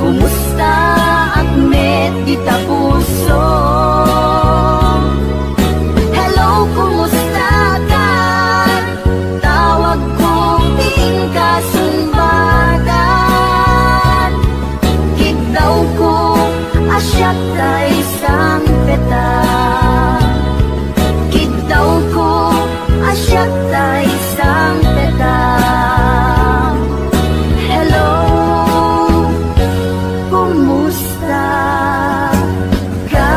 Kumusta Ahmed kita puso? Hello, kumusta ka? Tawag kong ting kasunbadan. Kigdaw ko asyak tay isang peta. Kigdaw ko asyak tay isang peta. Hello, kumusta ka?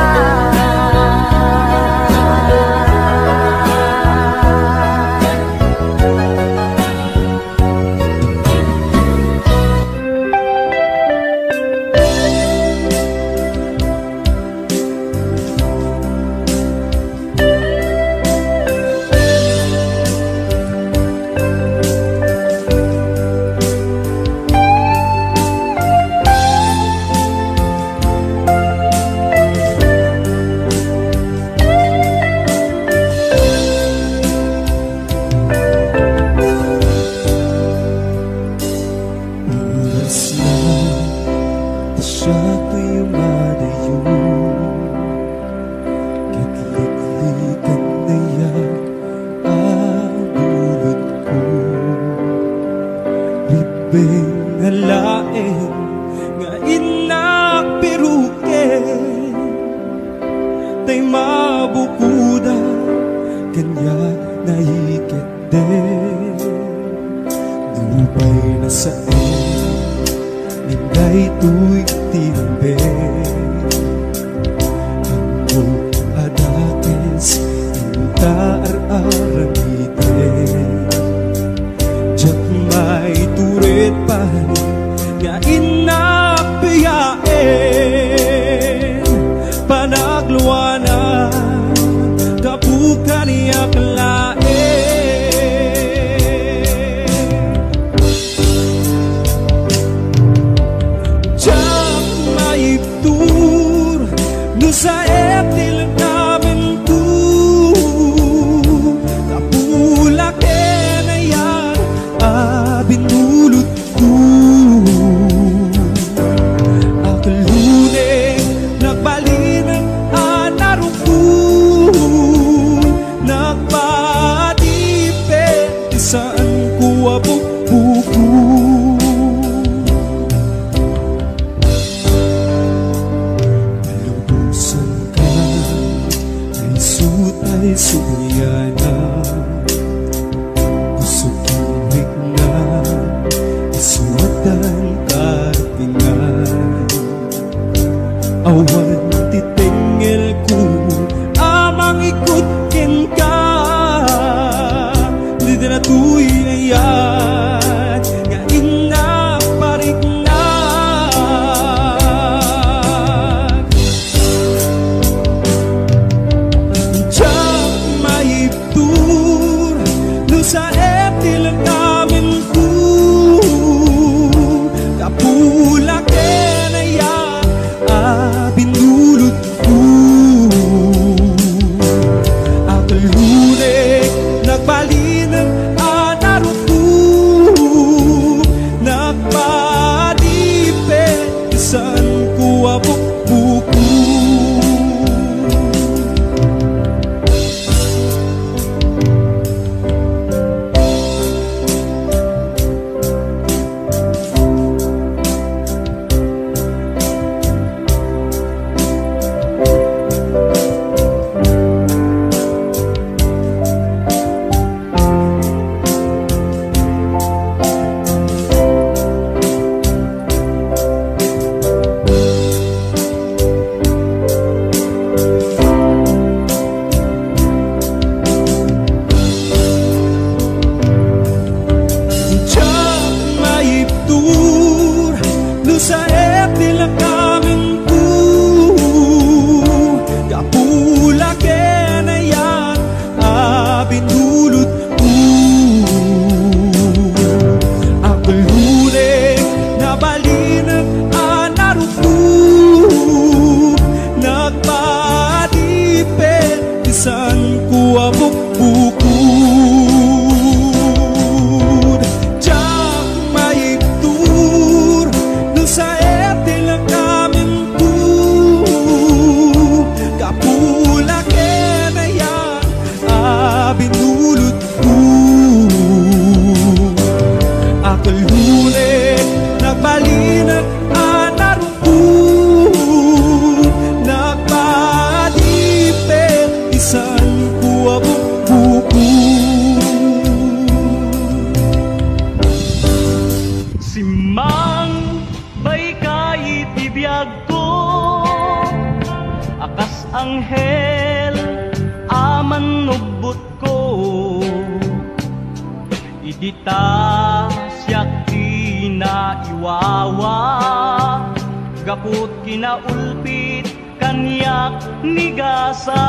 Ngalain nga inakpiruken tay mabukuda kanya naiket din dubay na saen ninday tuy timbe ang adakes intar aramiden jat may turet pa nga inapiyain panagluwana kabukan iyak lain jat may tur no sa etil namin tu kapulak na yan binulot ko akalune nagbalinang anaro ko nagpatipet isaan ko abukbuko malubusan ka ay sutay suyana iswatan katingan awan titingil ko amang ikutin ka di na tuy ayan nga inaparignan Diyan maiptur no sa etil namin ko kapulak na yan binulot ko akalune nagbalinang anaro ko
biyag ko, akas anghel aman nugbot ko, idita siyak tinaiwawa, gaput kinaulpit kanyak nigasat.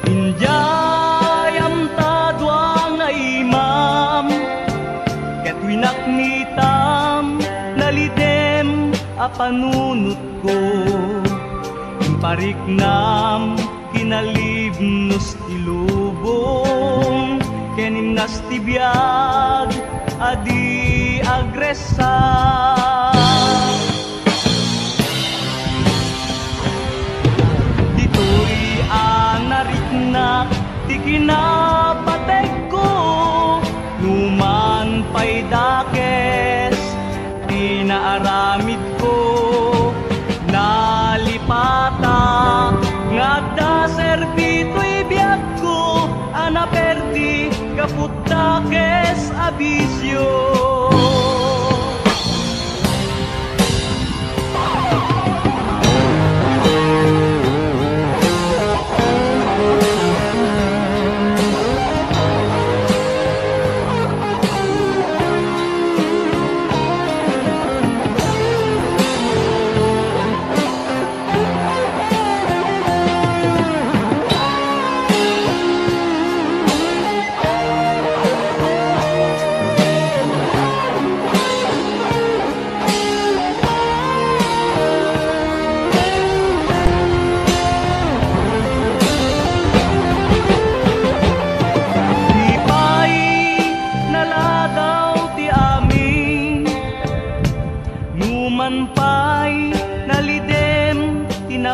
Injayam tadwa nga imam, ket winaknitam nalidem apanunot ko, impariknam kinalibnos tilubong, kenim nas tibiyag adi agresa. Dito'y anariknak di kinapateg ko, numan pa'y dakes di naaramid ko, nalipata nga da serbito'y biyag ko, anaperdi kaput dakes abisyo.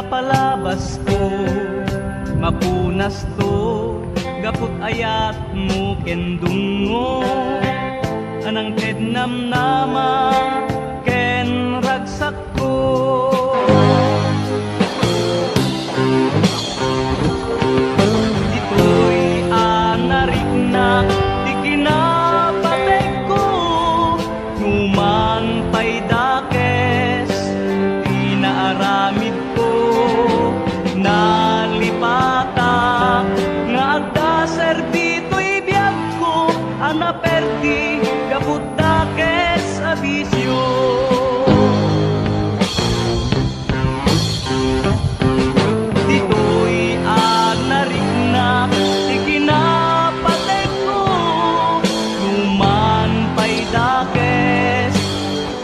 Palabas ko, mapunas to, gaput ayat mo kendungo, anang kednam nama ken ragsak ko. Dito'y anariknak di kinapateg ko, numan pa'y dakes di naaramid ko, nalipata nga adda serbito'y biyag ko, anaperdi kaput dakes abisyo. Dito'y anariknak di kinapateg ko, numan pa'y dakes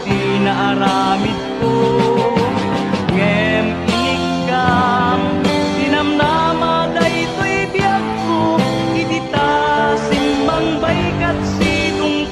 di naaramid ko, ngem inikam dinamnama daytoy biyag ko, idita simbang baykat sidong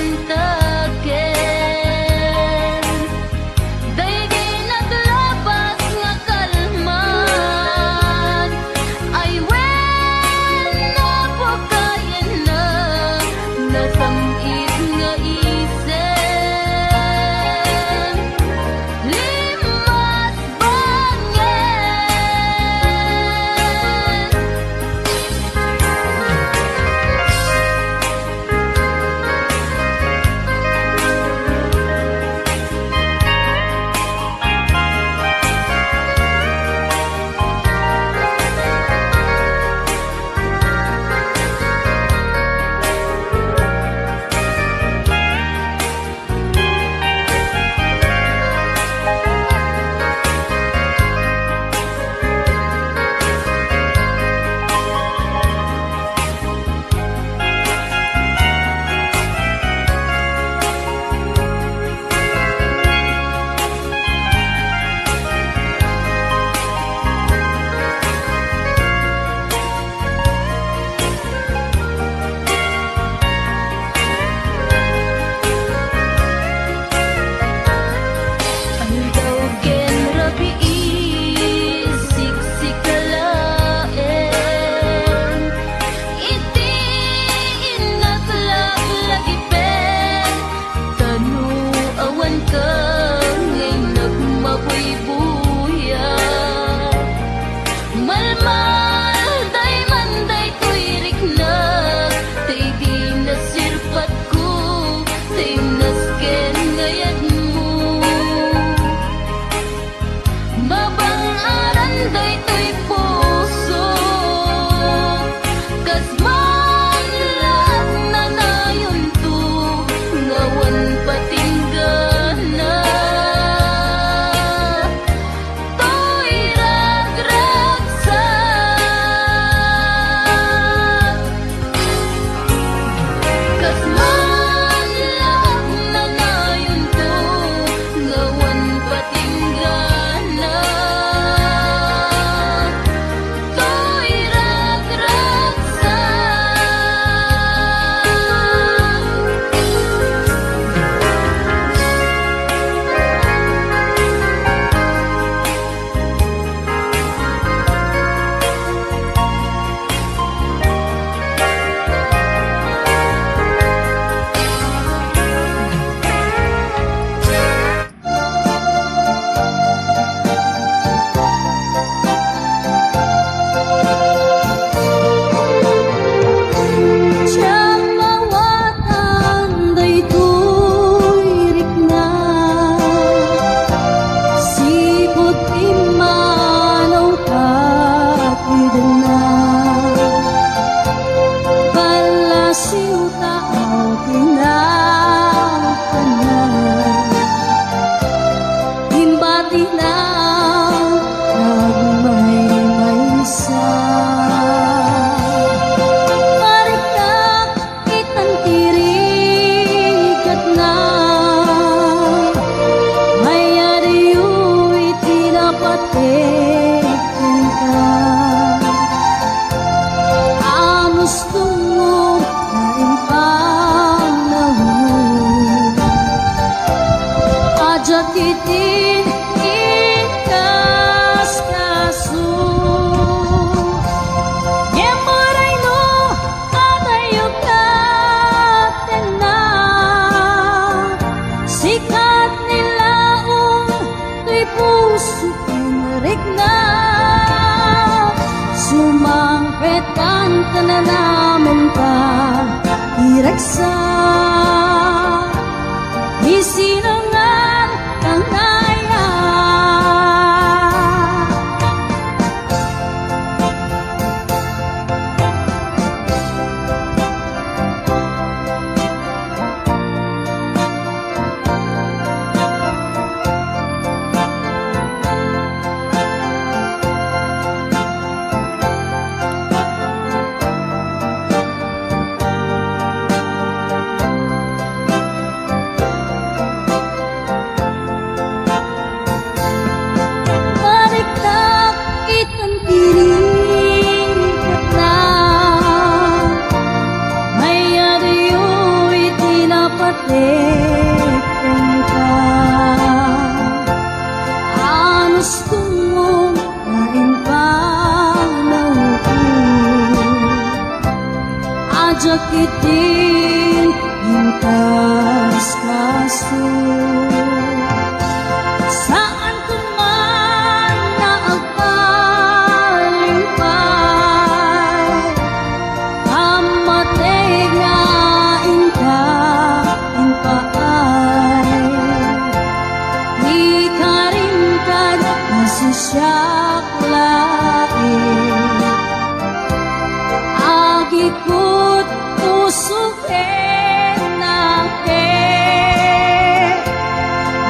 antaken. Day di naglabas nga kalman, ay when napakayan na nasamit nga isen. Limas
matekengka anos kung lain panauku ajak itin intas kaso saan ko man naagpalimpay kamatay nga inka inpaay ikarimkad nasisyak lain agikot usukin nake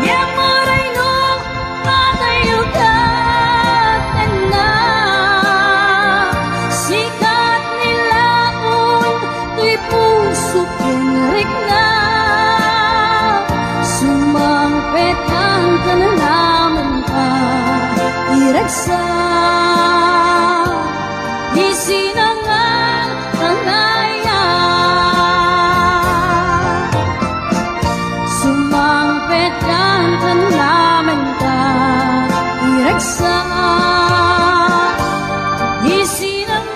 yamuray nung matayugan na sikat nilaon tuy puso pinrik na sumangpetan ka na naman ka iragsa isinangan tangaya sumangpetan ka naman ka iragsa isinangan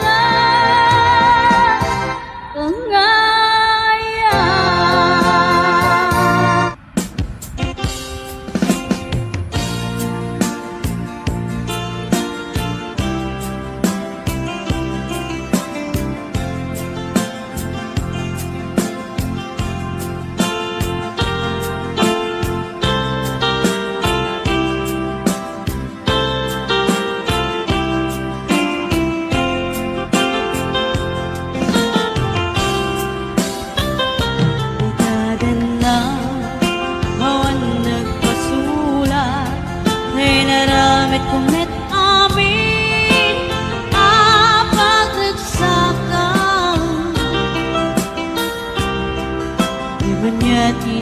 tangaya.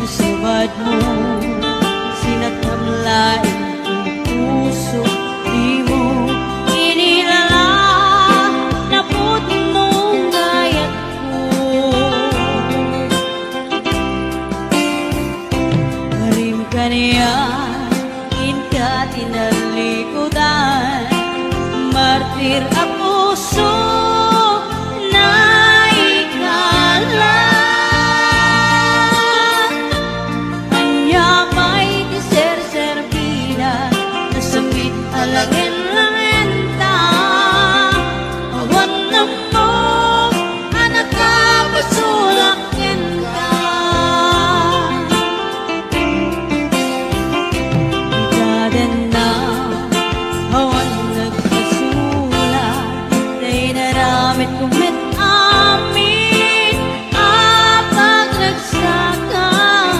Sabad mo, sinatamlain ang puso, di mo inilala, napot mong gayat ko. Karim ka niya, inka tinalikudan, martir ang puso na ikala. Langin-langin ta awan na mo anak ka pasulakin ka ikaden na awan nagpasulat day naramit kumit amin apag nagsakan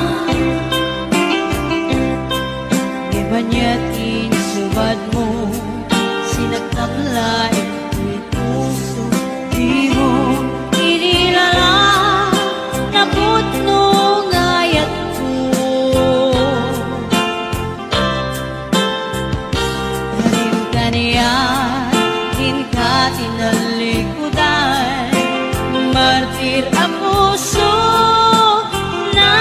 ibanyatin subad mo sinagtamlain ko'y puso di mo inilala napot nung ayat ko karim ka niyan inka tinalikudan martir ang puso na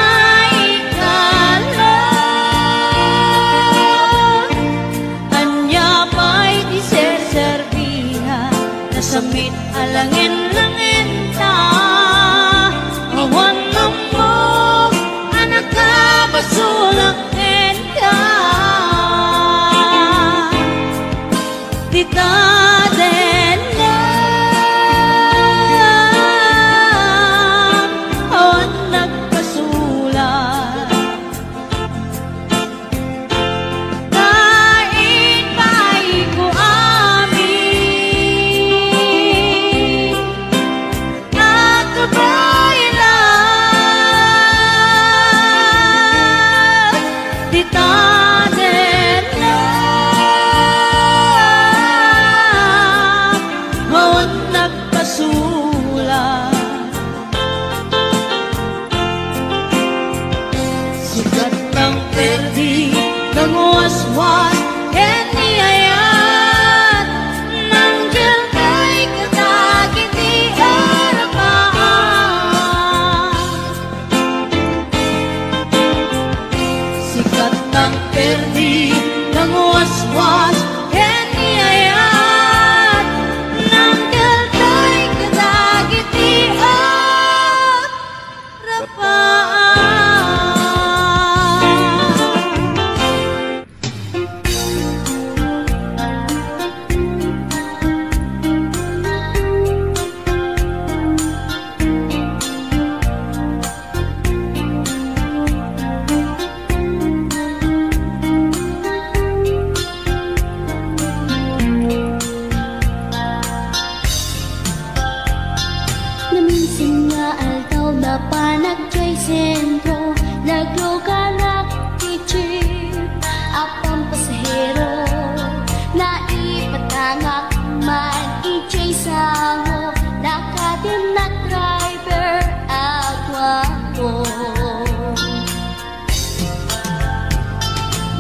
ikala. Samit alangin-langin ta awan na mo anak ka pasulakin ka di ka din na
panag kay sentro, nagluganak ti jeep, apang pasahero, naipatangak man ijay sango, nakatim na driver agwapo.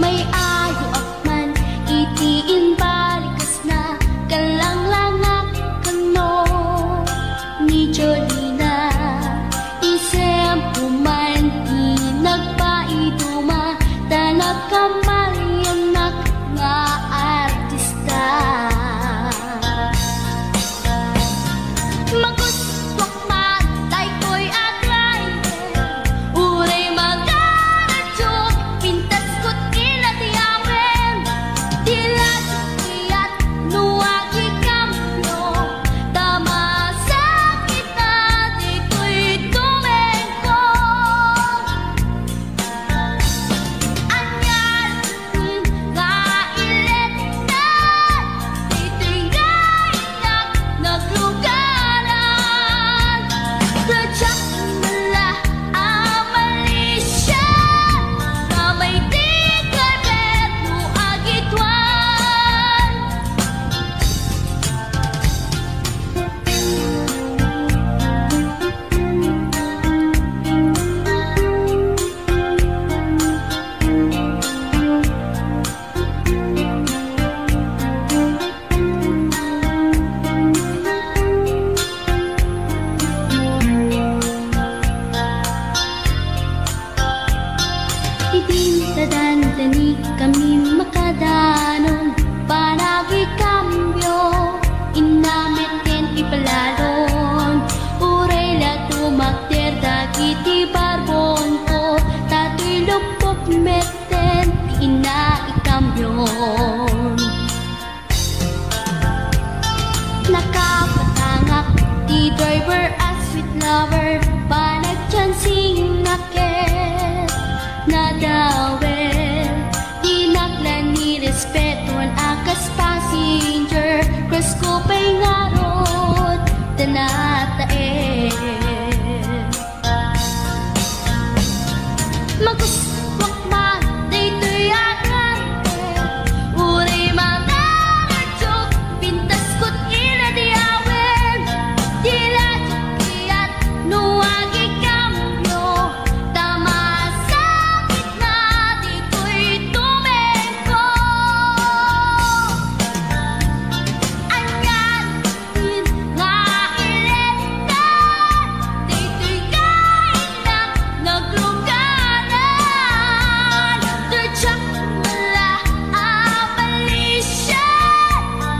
May ayo akman itiin balikas na kalanglangak kano ni Jolina, isem puman di nagpaiduma, tanag kamarianak nga artista. Maguswak matay ko'y aglay, uray magaradyo, pintas ko't iladiyawen, tila sukiyat nuwagi kamyo, tama sa kita di ko'y tumengko. Anyal nga ilet na, di tingainak naglugaran, tadyak nila amalisya, na may tigabet mo agitwan. Idintadan-dani kami makadanon, panagi kambyo, inameten ipalalon, uray la tumakder dagiti barbon ko, tato'y lupok meten ti ina ikambyon. Nakapatangak di driver as sweet lover, panagchansing naket nadawel, dinaklan ni respeton akas passenger, cross ko pa'y ngarot tanatae. Maguswak matay to'y agante, uray mga radyo, pintas ko't iladiyawen, tila sukiyat nuwagi kamyo, tama sa gitna di ko'y tumengko. Anyal nga ilet na, di tingainak naglugaran, tadyak nila amalisya,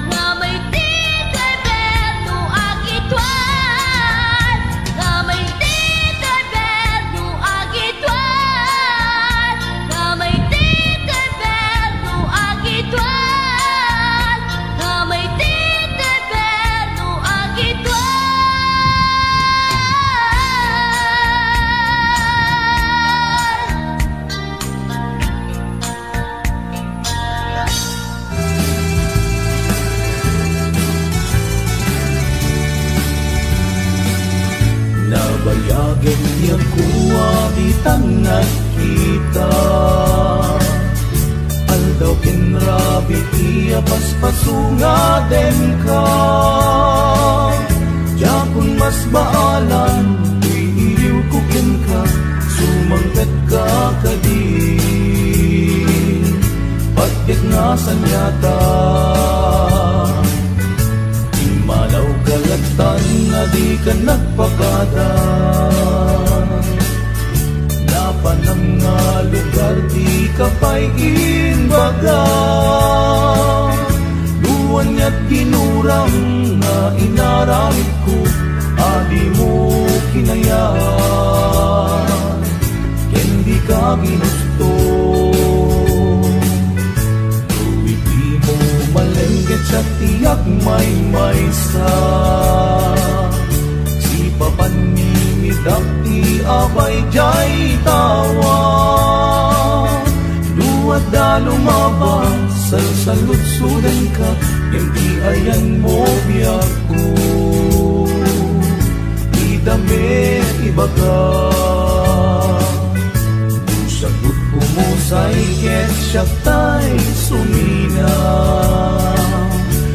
nga may tigabet no agitwan, nga may tigabet no agitwan, nga may tigabet no agitwan, nga may tigabet no agitwan.
Nabayagin niyang kuwa di tangat kita, aldaw kinrabi iya paspasunga den ka, jakun mas baalan iliw kukin ka, sumangkat ka kadin, pagkit nga sanyata, imalaw kalagtan na di ka nagpakada, napanang nga lugar di ka pa'y inbaga, luwan niya't ginurang nga inaramid ko, adi mo kinayaan, kendi ka ginusto. Di mo malengget sa tiyak may maysa, si papanimidak ti abay jay tawa, duwat da lumabas salsalutsudan ka, yung di ayan mo biyak ko, di damit baga Sagot pumusay ket siya tay sumina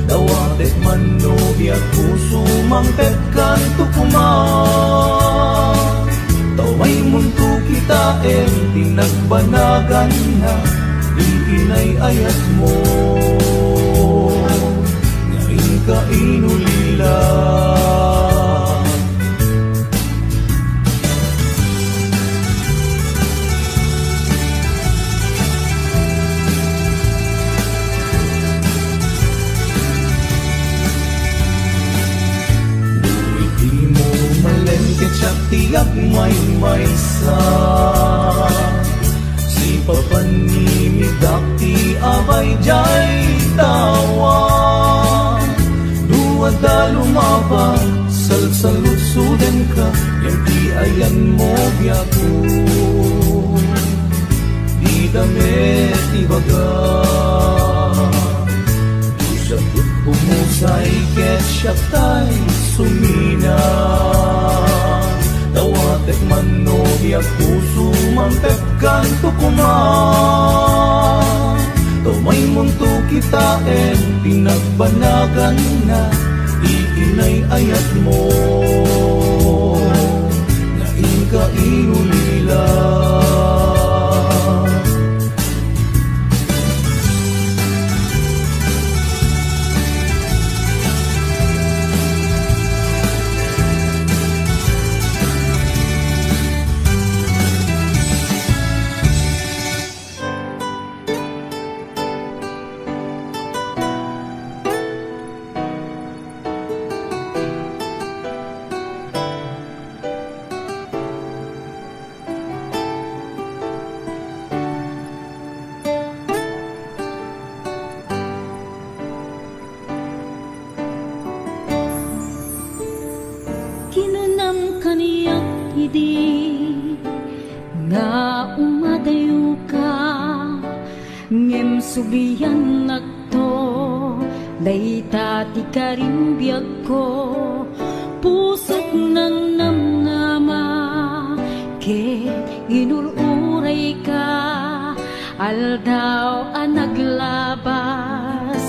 Dawatek manubiyat puso mangpet kan tukuma Taway mundo kita tinagbanagan na Iinay ayat mo Ngayon ka inulila Tiyak may sa Si papanimidak ti abay jay tawa Duwada lumaba Salsalutsuden ka Yang di ayan mo biyaku Di damit ibaga Sabot pumusay ket siya tay sumina Dawatek manubiyat puso mangpet kan tukuma Tumay mundo kita pinagbanagan na Iinay ayat mo Ngayon ka inulila
Kinunam kaniyak idi nga umadayo ka ngem subiyan nagto layta ti karimbiyag ko pusok ng namngama ke inuluray ka aldaw ang naglabas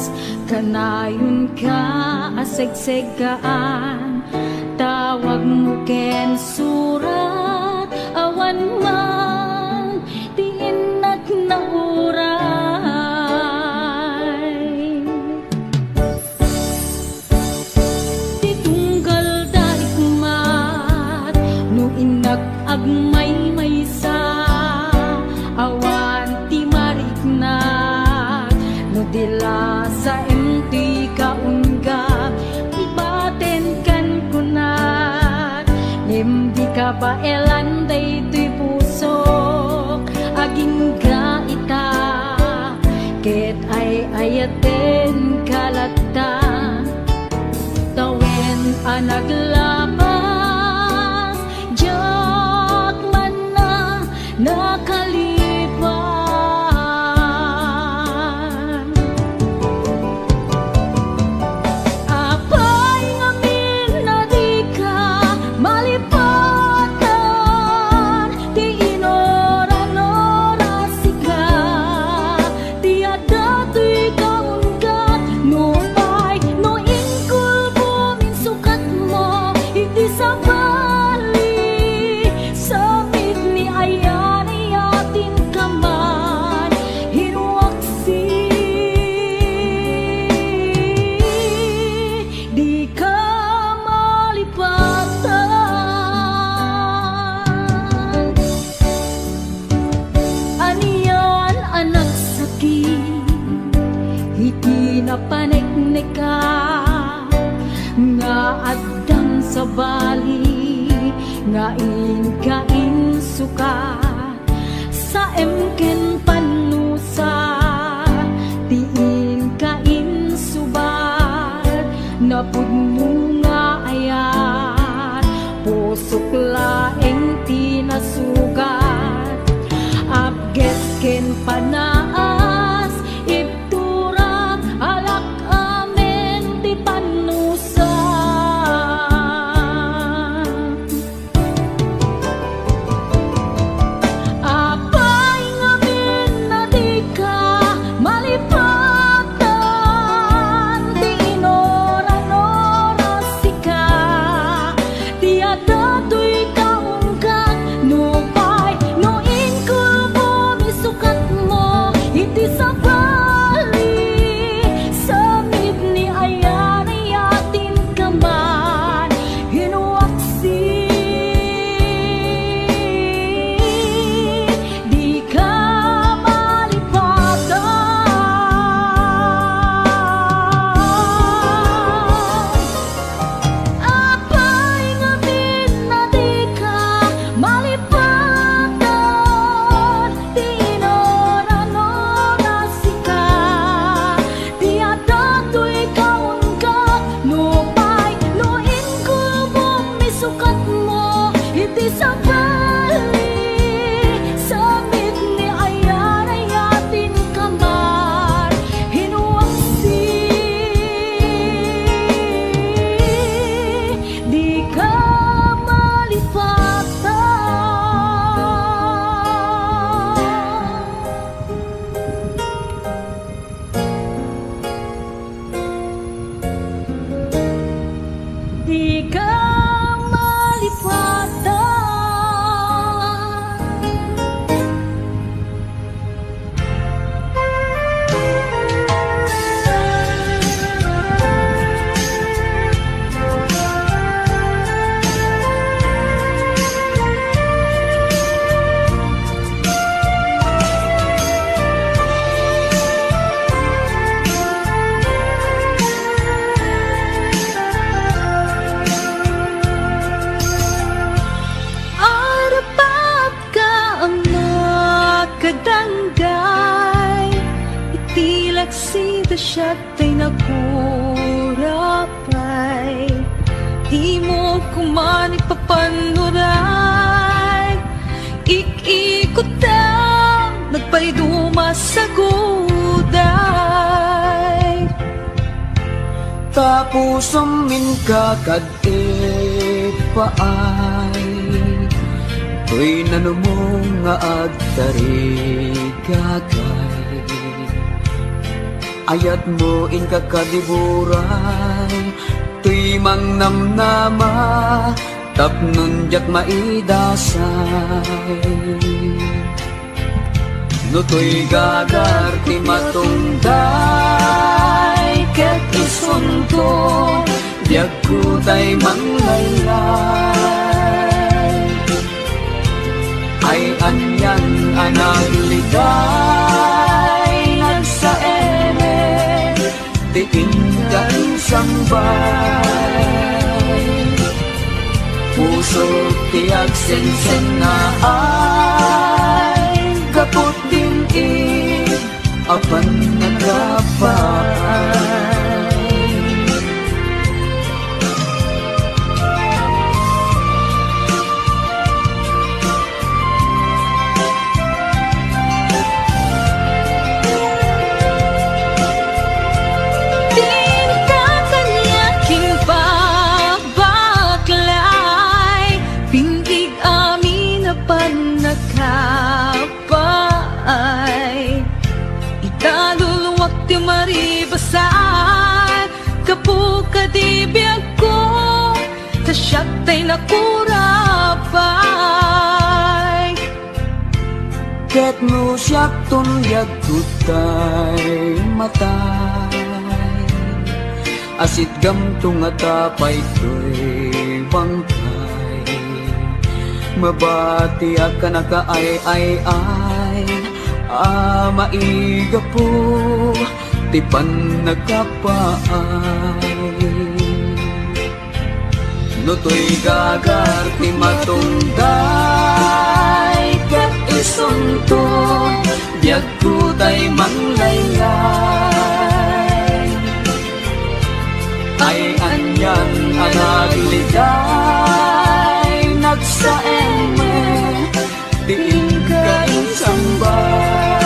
kanayon ka asegsegaan Tawag mo ken surat awan man tiinak na uray Ti tunggal daikmat no inak agmay maysa awan ti mariknak no dila sa enti kaunggap ibaten kan Di ka ba elanday to'y pusok aging gaita ket ay ayaten kalata tawen anaglapas jak man na nakalipan apay ngamin na di ka malipatan ti inora-nora sika ti adato'y kaunggat no pay no ingkul bumin sukat mo hindi sa bali samit ni ayan ayatin kaman hinuaksi di ka malipatan aniyan anak sakit iti napaneknek ka nga addang sa bali nga inkain sukat sa emken panusa tiin kain subat napudno nga ayat pusok laeng tinasugat abges ken panaas ibturak alak amen ti panusa Di sabali sabit ni ayan ay atin kamar hinuwasi di ka malipatan di ka siyat ay nakurapay di mo kuman ipapanuray ikikot ang nagpaiduma sa guday
tapos amin kakadit paay to'y nanumong nga agtarigagay ayat mo in kakadiburay tuy mang namnama tapnon jak maidasay no tuy gagar ti matungday ket isunto diag kutay manglaylay ay anyan anagligay nagsaen titinggan sambay puso tiag sensen na ay kaput din apan nagapay kadibiyag ko kasyak tay nakurapay ket mo siyak tunyag kutay matay asit gamtung atapay to'y bangkay mabati ka nakaay-ay-ay maiga po tipan nagkapaay no to'y gagar ti matungday ket isunto diag kutay manglaylay ay anyan anagligay nagsaeme diin ka insambay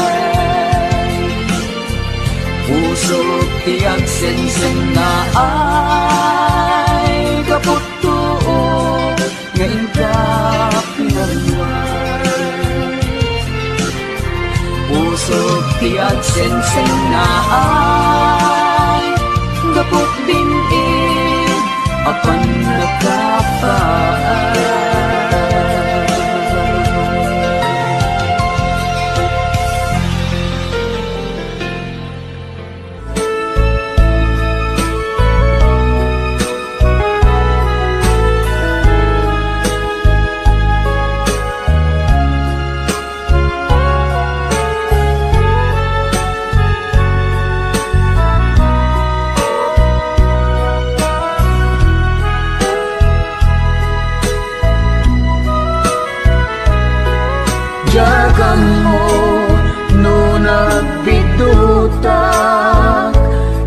puso tiag sensen na ay kaput ngayon ka pinarway puso tiag sensen na ay kaput din apan nagkapay jagan mo no nagbidutak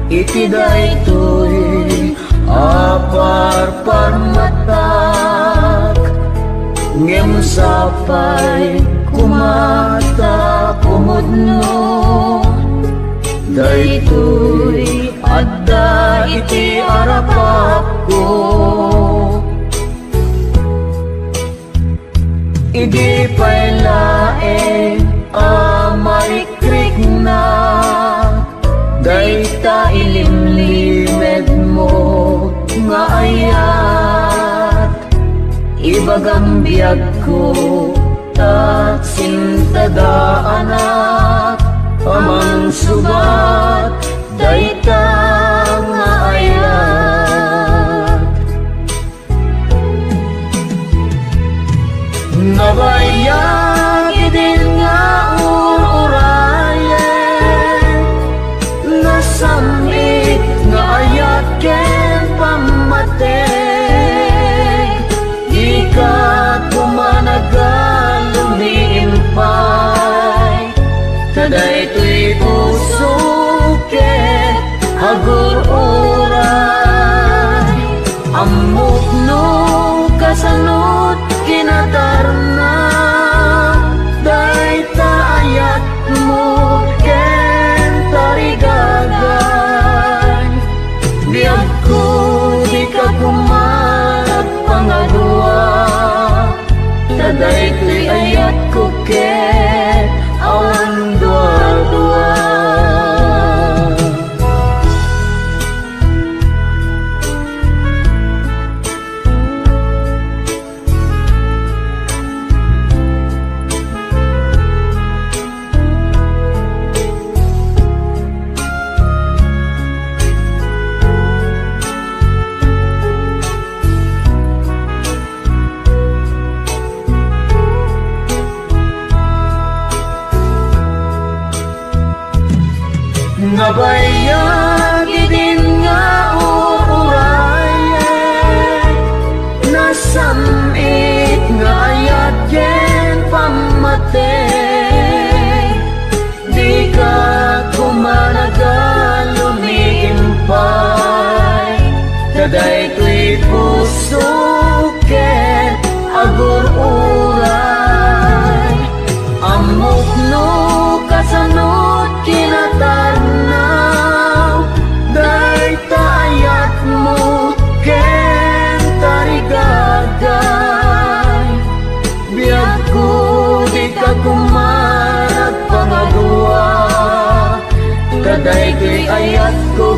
iti daytoy aparparmatak
ngem sapay kumata kumudno daytoy adda iti arapak ko idi pay laeng amay krik na dayta ilimlimed mo nga ayat ibagam biyag ko tat sintada anak amang subat dayta nga ayat nabayag din nga ururayen nasamit nga ayat ken pamatay ikat kumanagal lumiimpay tadaytoy puso ket agur uray amok no kasanot kinatarna dayta ayat mo ken tarigagay biyag ko di ka kumalat pangadua tadaytoy ayat ko ket awan dua-dua nabayag din nga ururayen nasamit nga ayat ken pamatay di ka kumanagal lumiimpay tadaytoy puso ken agur uray amok no kasanot kinatarnaw dayta ayat mo ken tarigagay biyag ko di ka kumarag pangadua tadaytoy ayat ko